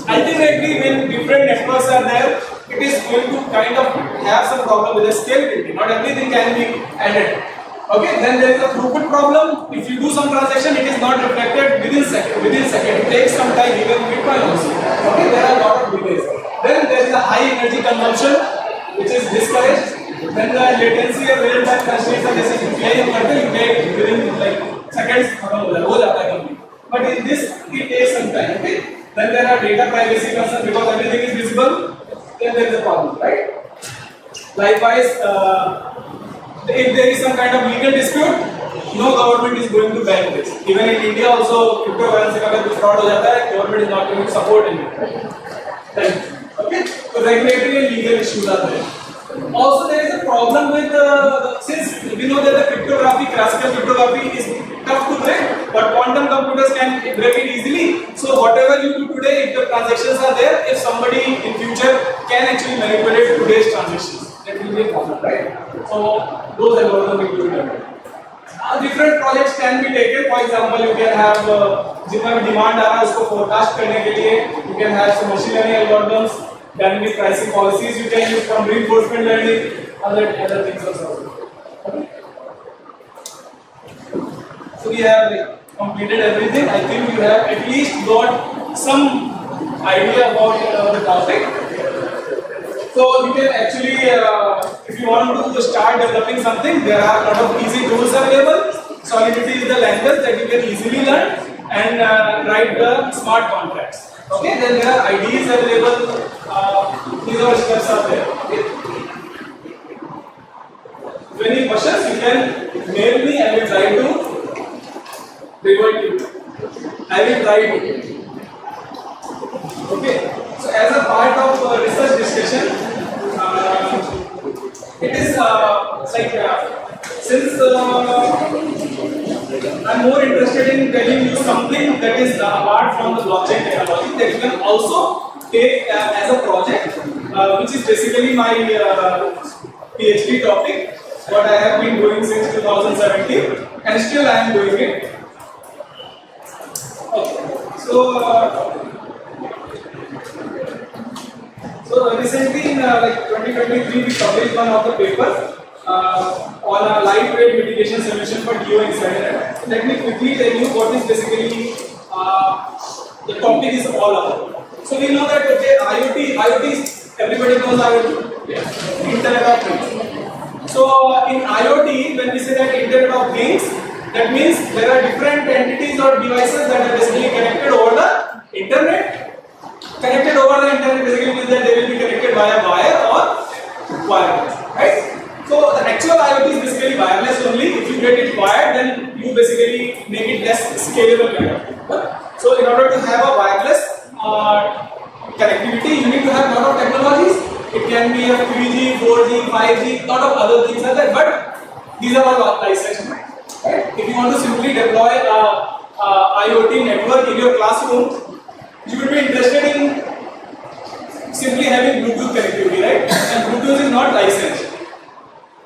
ultimately when different networks are there, it is going to kind of have some problem with the scalability. Not everything can be added. Okay, then there is a throughput problem. If you do some transaction, it is not reflected within second. It takes some time, even Bitcoin also. Okay, there are a lot of delays. Then there is a high energy consumption, which is discouraged. Then the latency of real-time constraints are just you make within like seconds. But in this, it takes some time. Okay. Then there are data privacy concerns because everything is visible. Then there is a problem, right? Likewise, if there is some kind of legal dispute, no government is going to ban this. Even in India, also cryptocurrency का अगर fraud हो जाता है, government is not going to support it. Okay, so regulatory and legal issues are there. Also, there is a problem with since we know that the cryptography, classical cryptography, is tough to break, but quantum computers can break it easily. So whatever you do today, if the transactions are there, if somebody in future can actually manipulate today's transactions, that will be a problem, right? So those algorithms will be done. Different projects can be taken. For example, you can have जितना भी demand आ रहा है उसको forecast करने के लिए, you can have some machine learning algorithms. Dynamic pricing policies you can use from reinforcement learning, other things also. Okay. So we have completed everything. I think you have at least got some idea about the topic. So you can actually, if you want to start developing something, there are a lot of easy tools available. Solidity is the language that you can easily learn and write the smart contracts. Okay, then there are IDs available. These are steps are there. Okay. If any questions, you can mail me. I will try to revert you. I will try to. Okay. So as a part of research discussion, it is since I'm more interested in telling you something that is apart from the blockchain technology that you can also take as a project, which is basically my PhD topic, what I have been doing since 2017, and still I am doing it. Okay. So recently in 2023 we published one of the papers on a lightweight mitigation solution for DO insider. Let me quickly tell you what is basically the topic is all about. So we know that IoT is, everybody knows IoT, Internet of Things. So in IoT, when we say that Internet of Things, that means there are different entities or devices that are basically connected over the Internet. Connected over the Internet basically means that they will be connected via wire or wireless, right? So the actual IoT is basically wireless only. If you get it wired, then you basically make it less scalable kind of thing. So in order to have a wireless connectivity, you need to have a lot of technologies. It can be a 3G, 4G, 5G, lot of other things are there, but these are all licensed. Right? If you want to simply deploy a IoT network in your classroom, you will be interested in simply having Bluetooth connectivity, right? And Bluetooth is not licensed.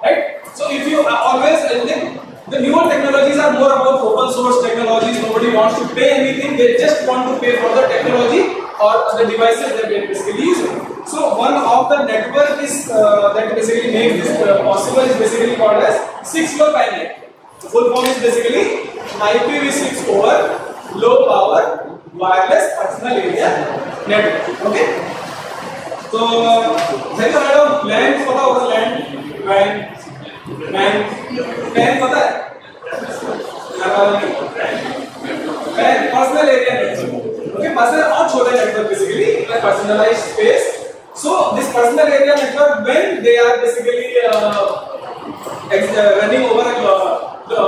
Right? So if you always think the newer technologies are more about open source technologies, nobody wants to pay anything, they just want to pay for the technology or the devices that they are basically using. So one of the network is that basically makes this possible is basically called as 6LoWPAN. The full form is basically IPv6 over low power wireless personal area network. Okay. So have you heard of LAN? For our LAN? Man pan पता है personal area network okay personal और छोटा network basically personalised space so this personal area network when they are basically running over the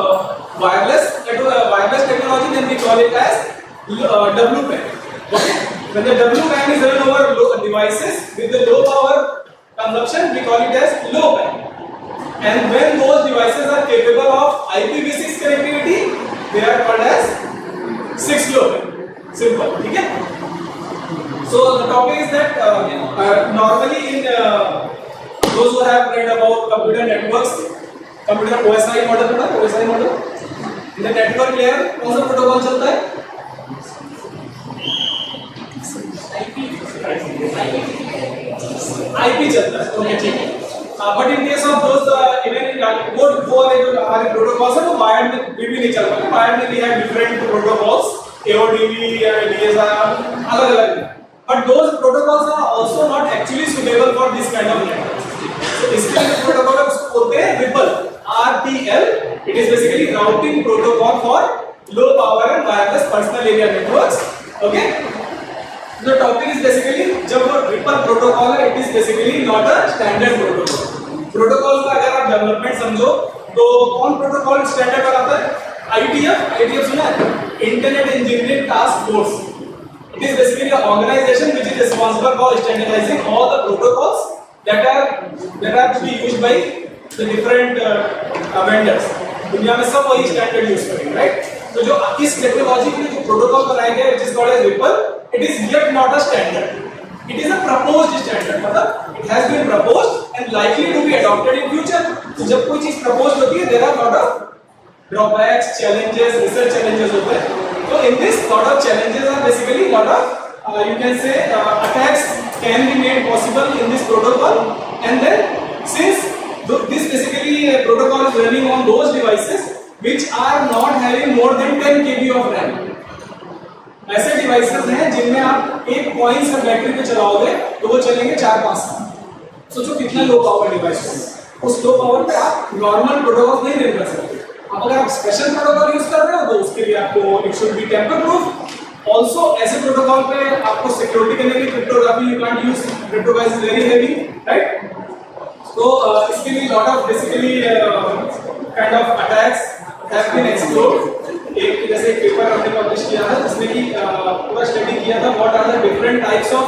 wireless technology then we call it as WPAN okay when the WPAN is run over devices with the low power consumption we call it as low PAN and when those devices are capable of IPv6 connectivity they are called as 6 low PAN simple ठीक है so the topic is that normally in those who have read about computer networks computer PSI model पता है PSI model in the network layer कौन सा protocol चलता है IP चलता है ओके ठीक है but in case of those even in code वो वाले जो हमारे प्रोटोकॉल्स हैं वो वायर्ड में भी नहीं चल पाते वायर्ड में भी है different protocols AODV DSR अलग-अलग but those protocols are also not actually suitable for this kind of networks so इसके लिए प्रोटोकॉल उसको बोलते हैं RIPL RPL it is basically routing protocol for low power and wireless personal area networks okay the topic is basically जब वो RIPL protocol है it is basically not a standard protocol का अगर आप development समझो तो कौन protocol standard बनाता है ITF सुना है Internet Engineering Task Force it is basically an organization which is responsible for standardizing all the protocols that are to be used by the different vendors दुनिया में सब वही स्टैंडर्ड यूज करेंगे right तो जो इस टेक्नोलॉजी के लिए जो प्रोटोकॉल बनाया गया है which is called as RIPL it is yet not a standard it is a proposed standard मतलब it has been proposed and likely to be adopted in future तो जब कोई चीज proposed होती है there are lot of drawbacks challenges research challenges होते हैं so in this lot of challenges are basically lot of you can say attacks can be made possible in this protocol and then since this basically protocol is running on those devices which are not having more than 10 KB of RAM ऐसे devices हैं जिनमें आप एक coin से battery पे चलाओगे तो वो चलेंगे 4-5 साल सोचो कितना लो पावर डिवाइस है उस लो पावर पे आप नॉर्मल प्रोटोकॉल नहीं रन कर सकते अब अगर आप स्पेशल प्रोटोकॉल यूज कर रहे हो तो उसके लिए आपको it should be tamper proof also ऐसे प्रोटोकॉल पे आपको सिक्योरिटी करने के लिए cryptography you can't use cryptography is very heavy right तो इसके लिए lot of basically kind of attacks have been explored एक जैसे एक पेपर हमने पब्लिश किया था जिसमें कि पूरा स्टडी किया था what are the different types of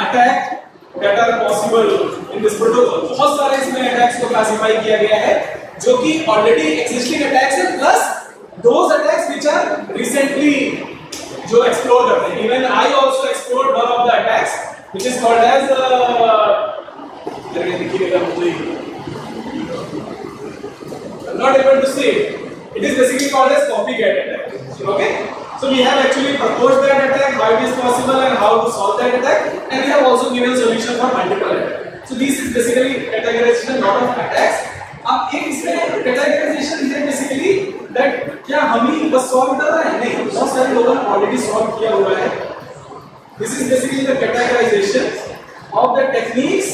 attack that are possible in this protocol बहुत सारे इसमें अटैक्स को क्लासिफाई किया गया है जो कि ऑलरेडी एग्जिस्टिंग अटैक्स है plus those attacks which are recently जो एक्सप्लोर करते हैं even I also explored one of the attacks which is called as not able to say it is basically called as copycat attack okay so we have actually proposed that attack how it is possible and how to solve that attack and we have also given solution for multiple attacks so this is basically categorization lot of attacks अब एक इसमें categorization है basically that क्या हम ही बस solve कर रहे हैं नहीं बहुत सारे लोगों ने already solve किया हुआ है this is basically the categorization of the techniques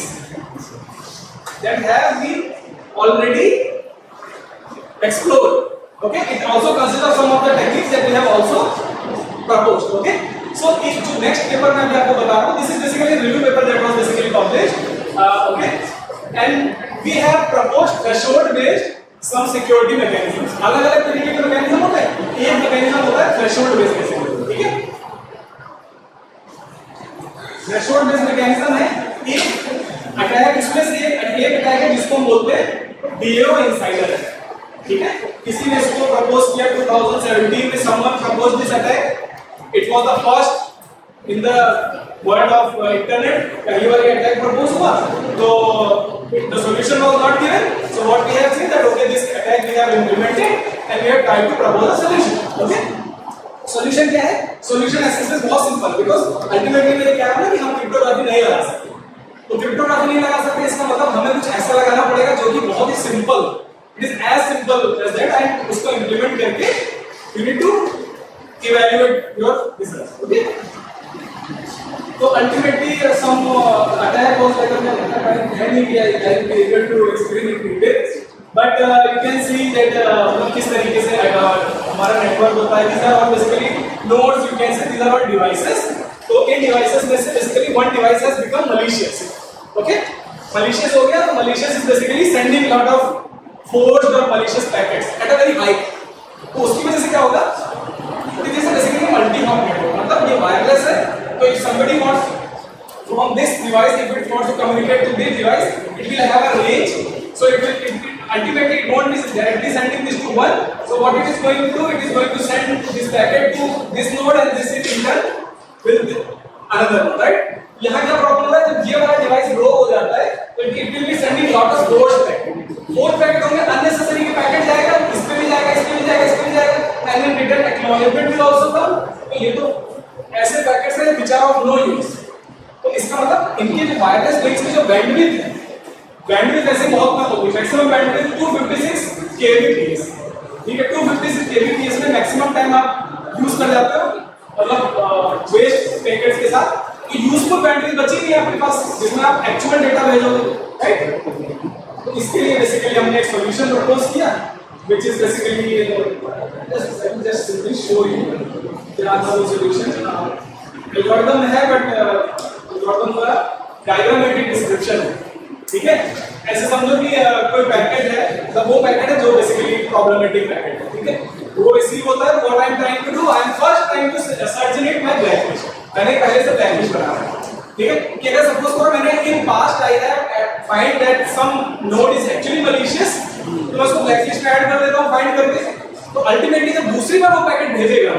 that have been already explored okay it also considers some of the techniques that we have also proposed okay so इस जो next paper में मैं आपको बता रहा हूँ this is basically a review paper that was basically published okay and we have proposed threshold based some security mechanisms अलग-अलग तरीके के mechanism होते हैं एक mechanism होता है threshold based mechanism ठीक है threshold based mechanism है एक अटैक इसमें से एक अटैक है जिसको हम बोलते हैं DAO insider ठीक है किसी ने इसको प्रपोज किया 2017 में someone proposed this attack it was the first in the world of internet पहली बार ये attack propose हुआ तो the solution was not given so what we have seen that okay this attack we have implemented and we have tried to propose a solution okay solution क्या है solution assessment बहुत simple because ultimately ये क्या है ना कि हम cryptography नहीं लगा सकते तो क्रिप्टोग्राफी नहीं लगा सकते इसका मतलब हमें कुछ ऐसा लगाना पड़ेगा जो कि बहुत ही simple it is as simple as that and उसको implement करके you need to evaluate your results okay so ultimately some attack was like I नहीं किया I will be able to explain it in detail but किस तरीके से हमारा network होता है। these are all basically nodes, you can say these are all devices। तो इन devices में से basically one device has become malicious। Okay, malicious हो गया। तो malicious is basically sending lot of forged और malicious packets at a very high. तो उसकी वजह से क्या होगा, this is basically multi hop network, मतलब ये वायरलेस है। तो if somebody wants from this device, if it wants to communicate to this device, it will have a range, so it ultimately it won't be directly sending this to one। So what it is going to do, it is going to send this packet to this node and this is in turn with another node, right? यहाँ क्या problem है, जब ये वाला device लो हो जाता है तो it will be sending lot of forced packet होंगे, unnecessary के पैकेट जाएगा, इस पे भी जाएगा, इस पे भी जाएगा, इस पे भी जाएगा, and then return acknowledgement will also come। तो ये तो ऐसे पैकेट्स हैं which are of no use। तो इसका मतलब इनके जो वायरलेस लिंक्स की जो बैंडविड्थ है, बैंडविड्थ ऐसे बहुत कम होगी, मैक्सिमम बैंडविड्थ 256 kbps। ठीक है, 256 kbps में मैक्सिमम टाइम आप यूज कर जाते हो, मतलब वेस्ट पैकेट्स के साथ। तो यूजफुल बैंडविड्थ बची नहीं आपके पास जिसमें आप एक्चुअल डेटा भेजोगे, राइट? तो इसके लिए बेसिकली हमने एक सॉल्यूशन प्रपोज किया which is basically just simply show you क्या था वो सॉल्यूशन। एल्गोरिथम है बट एल्गोरिथम का डायग्रामेटिक डिस्क्रिप्शन है। ठीक है, ऐसे समझो कि कोई पैकेट है, मतलब वो पैकेट है जो बेसिकली प्रॉब्लमेटिक पैकेट है। ठीक है, वो रिसीव होता है, what I am trying to do, I am first trying to search in it my blacklist. मैंने पहले से ब्लैकलिस्ट बनाया है। ठीक है, कि अगर सपोज करो मैंने in past I have find that some node is actually malicious, तो मैं उसको ब्लैकलिस्ट में ऐड कर देता हूं फाइंड करके। तो अल्टीमेटली जब दूसरी बार वो पैकेट भेजेगा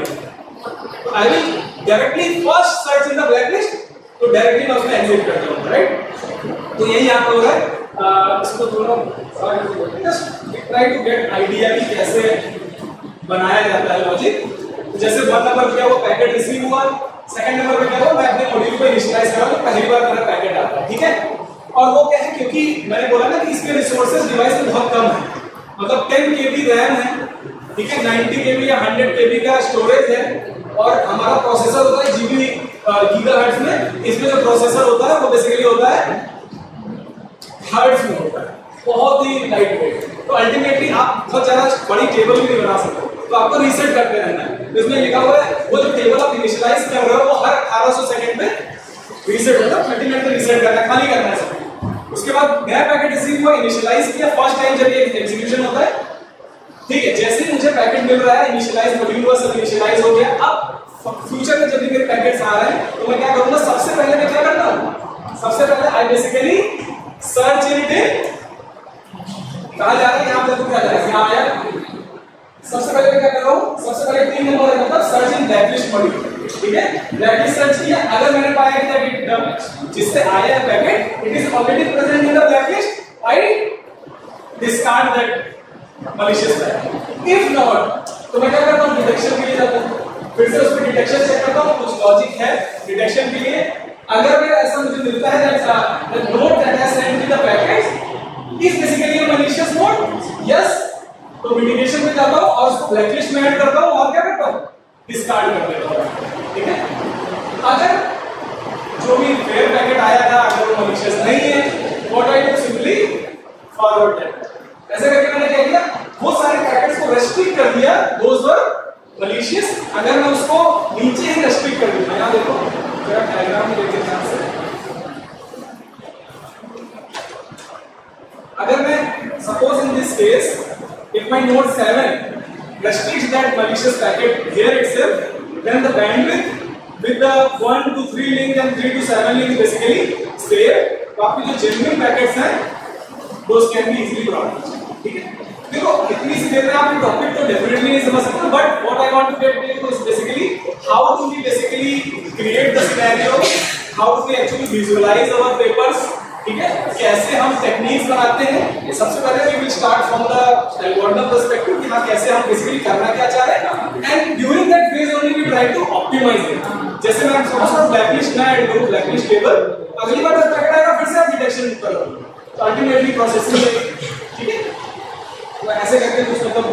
तो I will directly first search in the blacklist, तो डायरेक्टली मैं उसमें एग्जिट करता हूं, राइट? तो यही आपका होगा। इसको थोड़ा just try to get idea कि कैसे बनाया जाता है लॉजिक। जैसे वन नंबर क्या वो पैकेट रिसीव हुआ, सेकंड नंबर पे क्या हुआ, मैं अपने मॉड्यूल को इनिशियलाइज करा तो पहली बार मेरा पैकेट आता है। ठीक है, और वो क्या है, क्योंकि मैंने बोला ना कि इसके रिसोर्सेज डिवाइस में बहुत कम है, मतलब 10 KB रैम है, ठीक है, 90 KB या 100 KB का स्टोरेज है, और हमारा प्रोसेसर होता है जीबी गीगाहर्ट्ज में। इसमें जो प्रोसेसर होता है वो बेसिकली होता है हर्ट्ज में होता है, बहुत ही लाइट वेट। तो अल्टीमेटली आप बहुत ज्यादा बड़ी टेबल भी नहीं बना सकते, तो आपको रीसेट करते रहना है। तो इसमें लिखा हुआ है वो जो टेबल आप इनिशियलाइज कर रहे हो वो हर 1800 सेकंड में रीसेट होता है, 30 मिनट में रीसेट करना है, खाली करना है सब। उसके बाद नया पैकेट रिसीव हुआ, इनिशियलाइज किया, फर्स्ट टाइम जब ये एग्जीक्यूशन होता है, ठीक है, जैसे ही मुझे पैकेट मिल रहा है, इनिशियलाइज मॉड्यूल हुआ, सब इनिशियलाइज हो गया। अब फ्यूचर में जब भी मेरे पैकेट्स आ रहे हैं तो मैं क्या करूंगा, सबसे पहले मैं क्या करता हूं, सबसे पहले I basically search in it. कहां जा रहा है, यहां पे तो क्या जा रहा है, यहां आया। सबसे पहले मैं क्या कर रहा हूं, सबसे पहले 3 नंबर है मतलब सर्च इन ब्लैकलिस्ट मॉड्यूल। ठीक है, ब्लैकलिस्ट सर्च किया, अगर मैंने पाया कि जिससे आया है packet it is already present in the blacklist, I discard that malicious packet. If not तो मैं क्या करता हूं, डिटेक्शन के लिए जाता हूं, फिर से उसमें डिटेक्शन चेक करता हूं, कुछ लॉजिक है डिटेक्शन के लिए। अगर मैं ऐसा मुझे मिलता है that node that has send me the packet is basically a malicious node, yes, तो मिटिगेशन में जाता हूं और उसको ब्लैकलिस्ट में ऐड करता हूं और क्या करता हूं, डिस्कार्ड कर देता हूं। ठीक है, अगर जो भी फेयर पैकेट आया था अगर वो malicious नहीं है, what I do, simply forward that. ऐसे करके मैंने क्या किया, वो सारे पैकेट्स को रेस्ट्रिक्ट कर दिया, दोस वर malicious। अगर मैं उसको नीचे ही रेस्ट्रिक्ट कर दूंगा, यहां देखो जरा डायग्राम में देखिए ध्यान से, अगर मैं suppose in this case if my node 7 restricts that malicious packet here itself, then the bandwidth with the 1 to 3 link and 3 to 7 link basically save। तो आपके जो genuine packets हैं those can be easily brought। ठीक है, देखो इतनी सी देर में आप टॉपिक तो डेफिनेटली नहीं समझ सकते, but what I want to get to is basically how do we basically create the scenario, how do we actually visualize our papers. ठीक है, कैसे हम टेक्निक्स बनाते हैं। सबसे पहले we will start from the algorithm perspective कि हाँ कैसे हम बेसिकली करना क्या चाह रहे हैं, and during that phase only we try to optimize it. जैसे मैं सपोज ब्लैकलिस्ट ना ऐड करूं, ब्लैकलिस्ट टेबल, अगली बार जब पैकेट आएगा फिर से आप डिटेक्शन करो, तो अल्टीमेटली प्रोसेसिंग है। ठीक है, तो ऐसे करके कुछ मतलब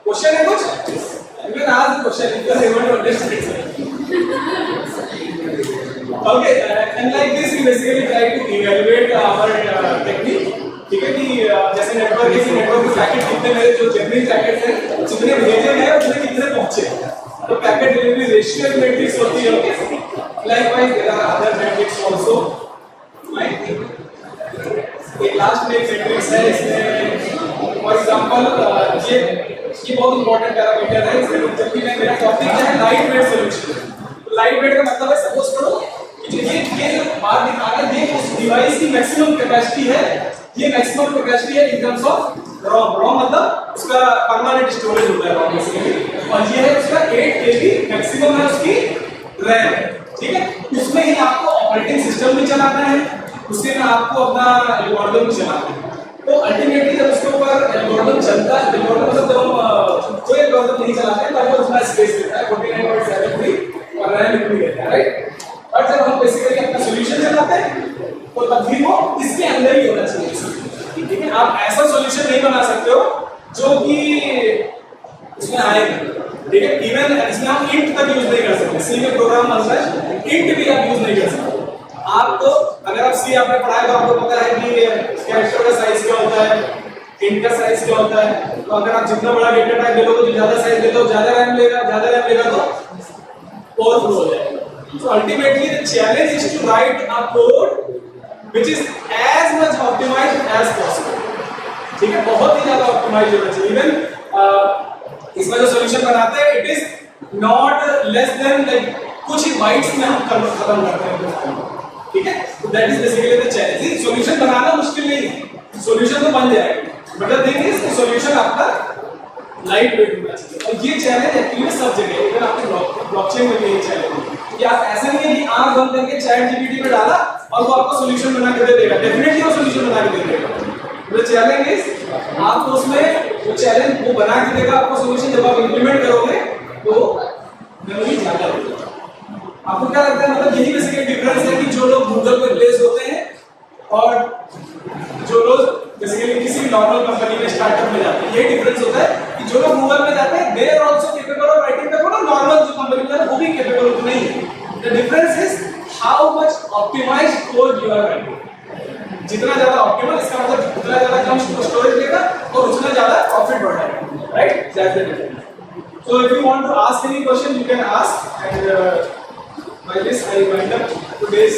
क्वेश्चन है कुछ, you can ask the question if you are able to understand it। Okay, and like this we basically try to evaluate our technique। ठीक है, कि जैसे नेटवर्क के पैकेट कितने मेरे जो जेनरिक पैकेट है जितने भेजे गए उतने कितने पहुंचे, तो पैकेट डिलीवरी रेशियो एक मैट्रिक्स होती है। Okay, likewise there are other metrics also. एक लास्ट में एक मैट्रिक्स है, इसमें फॉर एग्जांपल ये बहुत इंपॉर्टेंट पैरामीटर है। जब भी मेरा टॉपिक है लाइट वेट सॉल्यूशन, तो लाइट वेट का मतलब है सपोज करो कि ये जो बात दिखा रहा है ये उस डिवाइस की मैक्सिमम कैपेसिटी है, ये मैक्सिमम कैपेसिटी है in terms of ROM. ROM मतलब उसका परमानेंट स्टोरेज होता है रॉम बेसिकली, और ये है उसका 8 KB मैक्सिमम है उसकी रैम। ठीक है, उसमें ही आपको ऑपरेटिंग सिस्टम भी चलाना है, उससे में आपको अपना एल्गोरिथम भी चलाना है। तो अल्टीमेटली जब उसके ऊपर एल्गोरिथम चलता है, एल्गोरिथम मतलब जब हम कोई एल्गोरिथम नहीं चलाते हैं तब वो उतना स्पेस लेता है 49.73 और रैम इतनी लेता है, राइट। और जब हम बेसिकली अपना सॉल्यूशन चलाते हैं तो तब भी वो इसके अंदर ही होना चाहिए। ठीक है, आप ऐसा सॉल्यूशन नहीं बना सकते हो जो कि इसमें आएगा। ठीक है, इवन इसमें हम इंट तक यूज नहीं कर सकते। सी में प्रोग्राम बनता है, इंट भी आप यूज नहीं कर सकते। आपको अगर आप सी आपने पढ़ा है तो आपको पता है कि कैरेक्टर का साइज क्या होता है, इंट का साइज क्या होता है। तो अगर आप जितना बड़ा डेटा टाइप ले लोगे तो ज्यादा साइज ले लो, ज्यादा रैम लेगा तो ओवरफ्लो हो जाएगा। So ultimately the challenge is to write a code which is as much optimized as possible. ठीक है, बहुत ही ज्यादा ऑप्टिमाइज होना चाहिए। इवन इसमें जो सॉल्यूशन बनाते हैं it is not less than like कुछ ही बाइट्स में हम खत्म करते हैं। ठीक है, तो that is basically the challenge. Solution बनाना मुश्किल नहीं है, सॉल्यूशन तो बन जाएगा, बट द थिंग इज कि सॉल्यूशन आपका लाइट वेट होना चाहिए। और ये चैलेंज एक्चुअली सब जगह है, इवन आपके ब्लॉकचेन में भी यही चैलेंज है कि आप ऐसा नहीं है कि आंख बंद करके चैट जीपीटी में डाला और वो आपको सॉल्यूशन बना के दे देगा। डेफिनेटली वो सॉल्यूशन बना के दे देगा। द चैलेंज इज आपको उसमें वो चैलेंज वो बना के देगा आपको सॉल्यूशन, जब आप इंप्लीमेंट करोगे तो मेमोरी ज्यादा होगी। आपको क्या लगता है, मतलब यही बेसिकली डिफरेंस है कि जो लोग गूगल पे प्लेस होते हैं और जो लोग बेसिकली किसी भी नॉर्मल कंपनी में स्टार्टअप में जाते हैं, ये डिफरेंस होता है कि जो लोग गूगल में जाते हैं they are also capable of writing the code, और नॉर्मल जो कंपनी में वो भी केपेबल होते नहीं है। The difference is how much optimized code you are writing. जितना ज्यादा ऑप्टिमल इसका मतलब उतना ज्यादा कम स्टोरेज लेगा और उतना ज्यादा प्रॉफिट बढ़ाएगा, right. That's the difference. So if you want to ask any question you can ask, and by this I wind up today's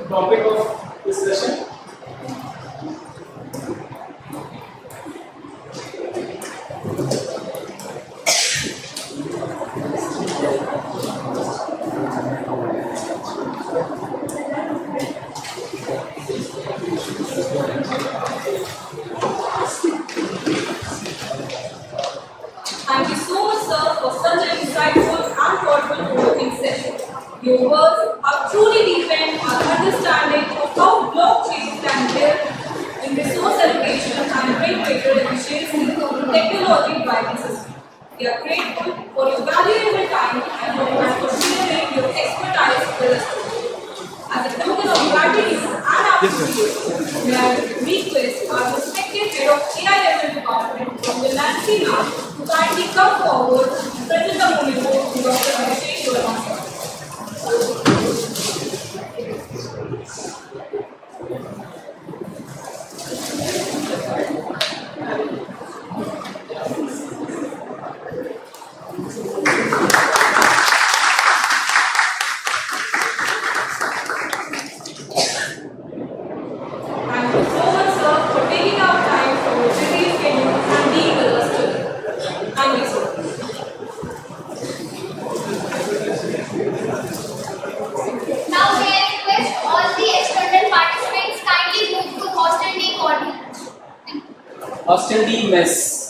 topic of this session. Thank you so much, sir, for such an insightful and thought-provoking session. Your words have truly deepened our understanding of how blockchain can help in resource allocation and bring greater efficiency to technology-driven systems. We are grateful for your valuable time and for sharing your expertise with us. As a token of gratitude and appreciation, may I request our respected head of AI/ML department, Dr. Nancy Nath, to kindly come forward and present the movie board to Dr. Abhishek Gurmani. Thank you so much, sir, for taking out time from your busy schedule and being with us today. Thank you, sir. Now may I request all the external participants kindly move to hostel D corner. Hostel D mess.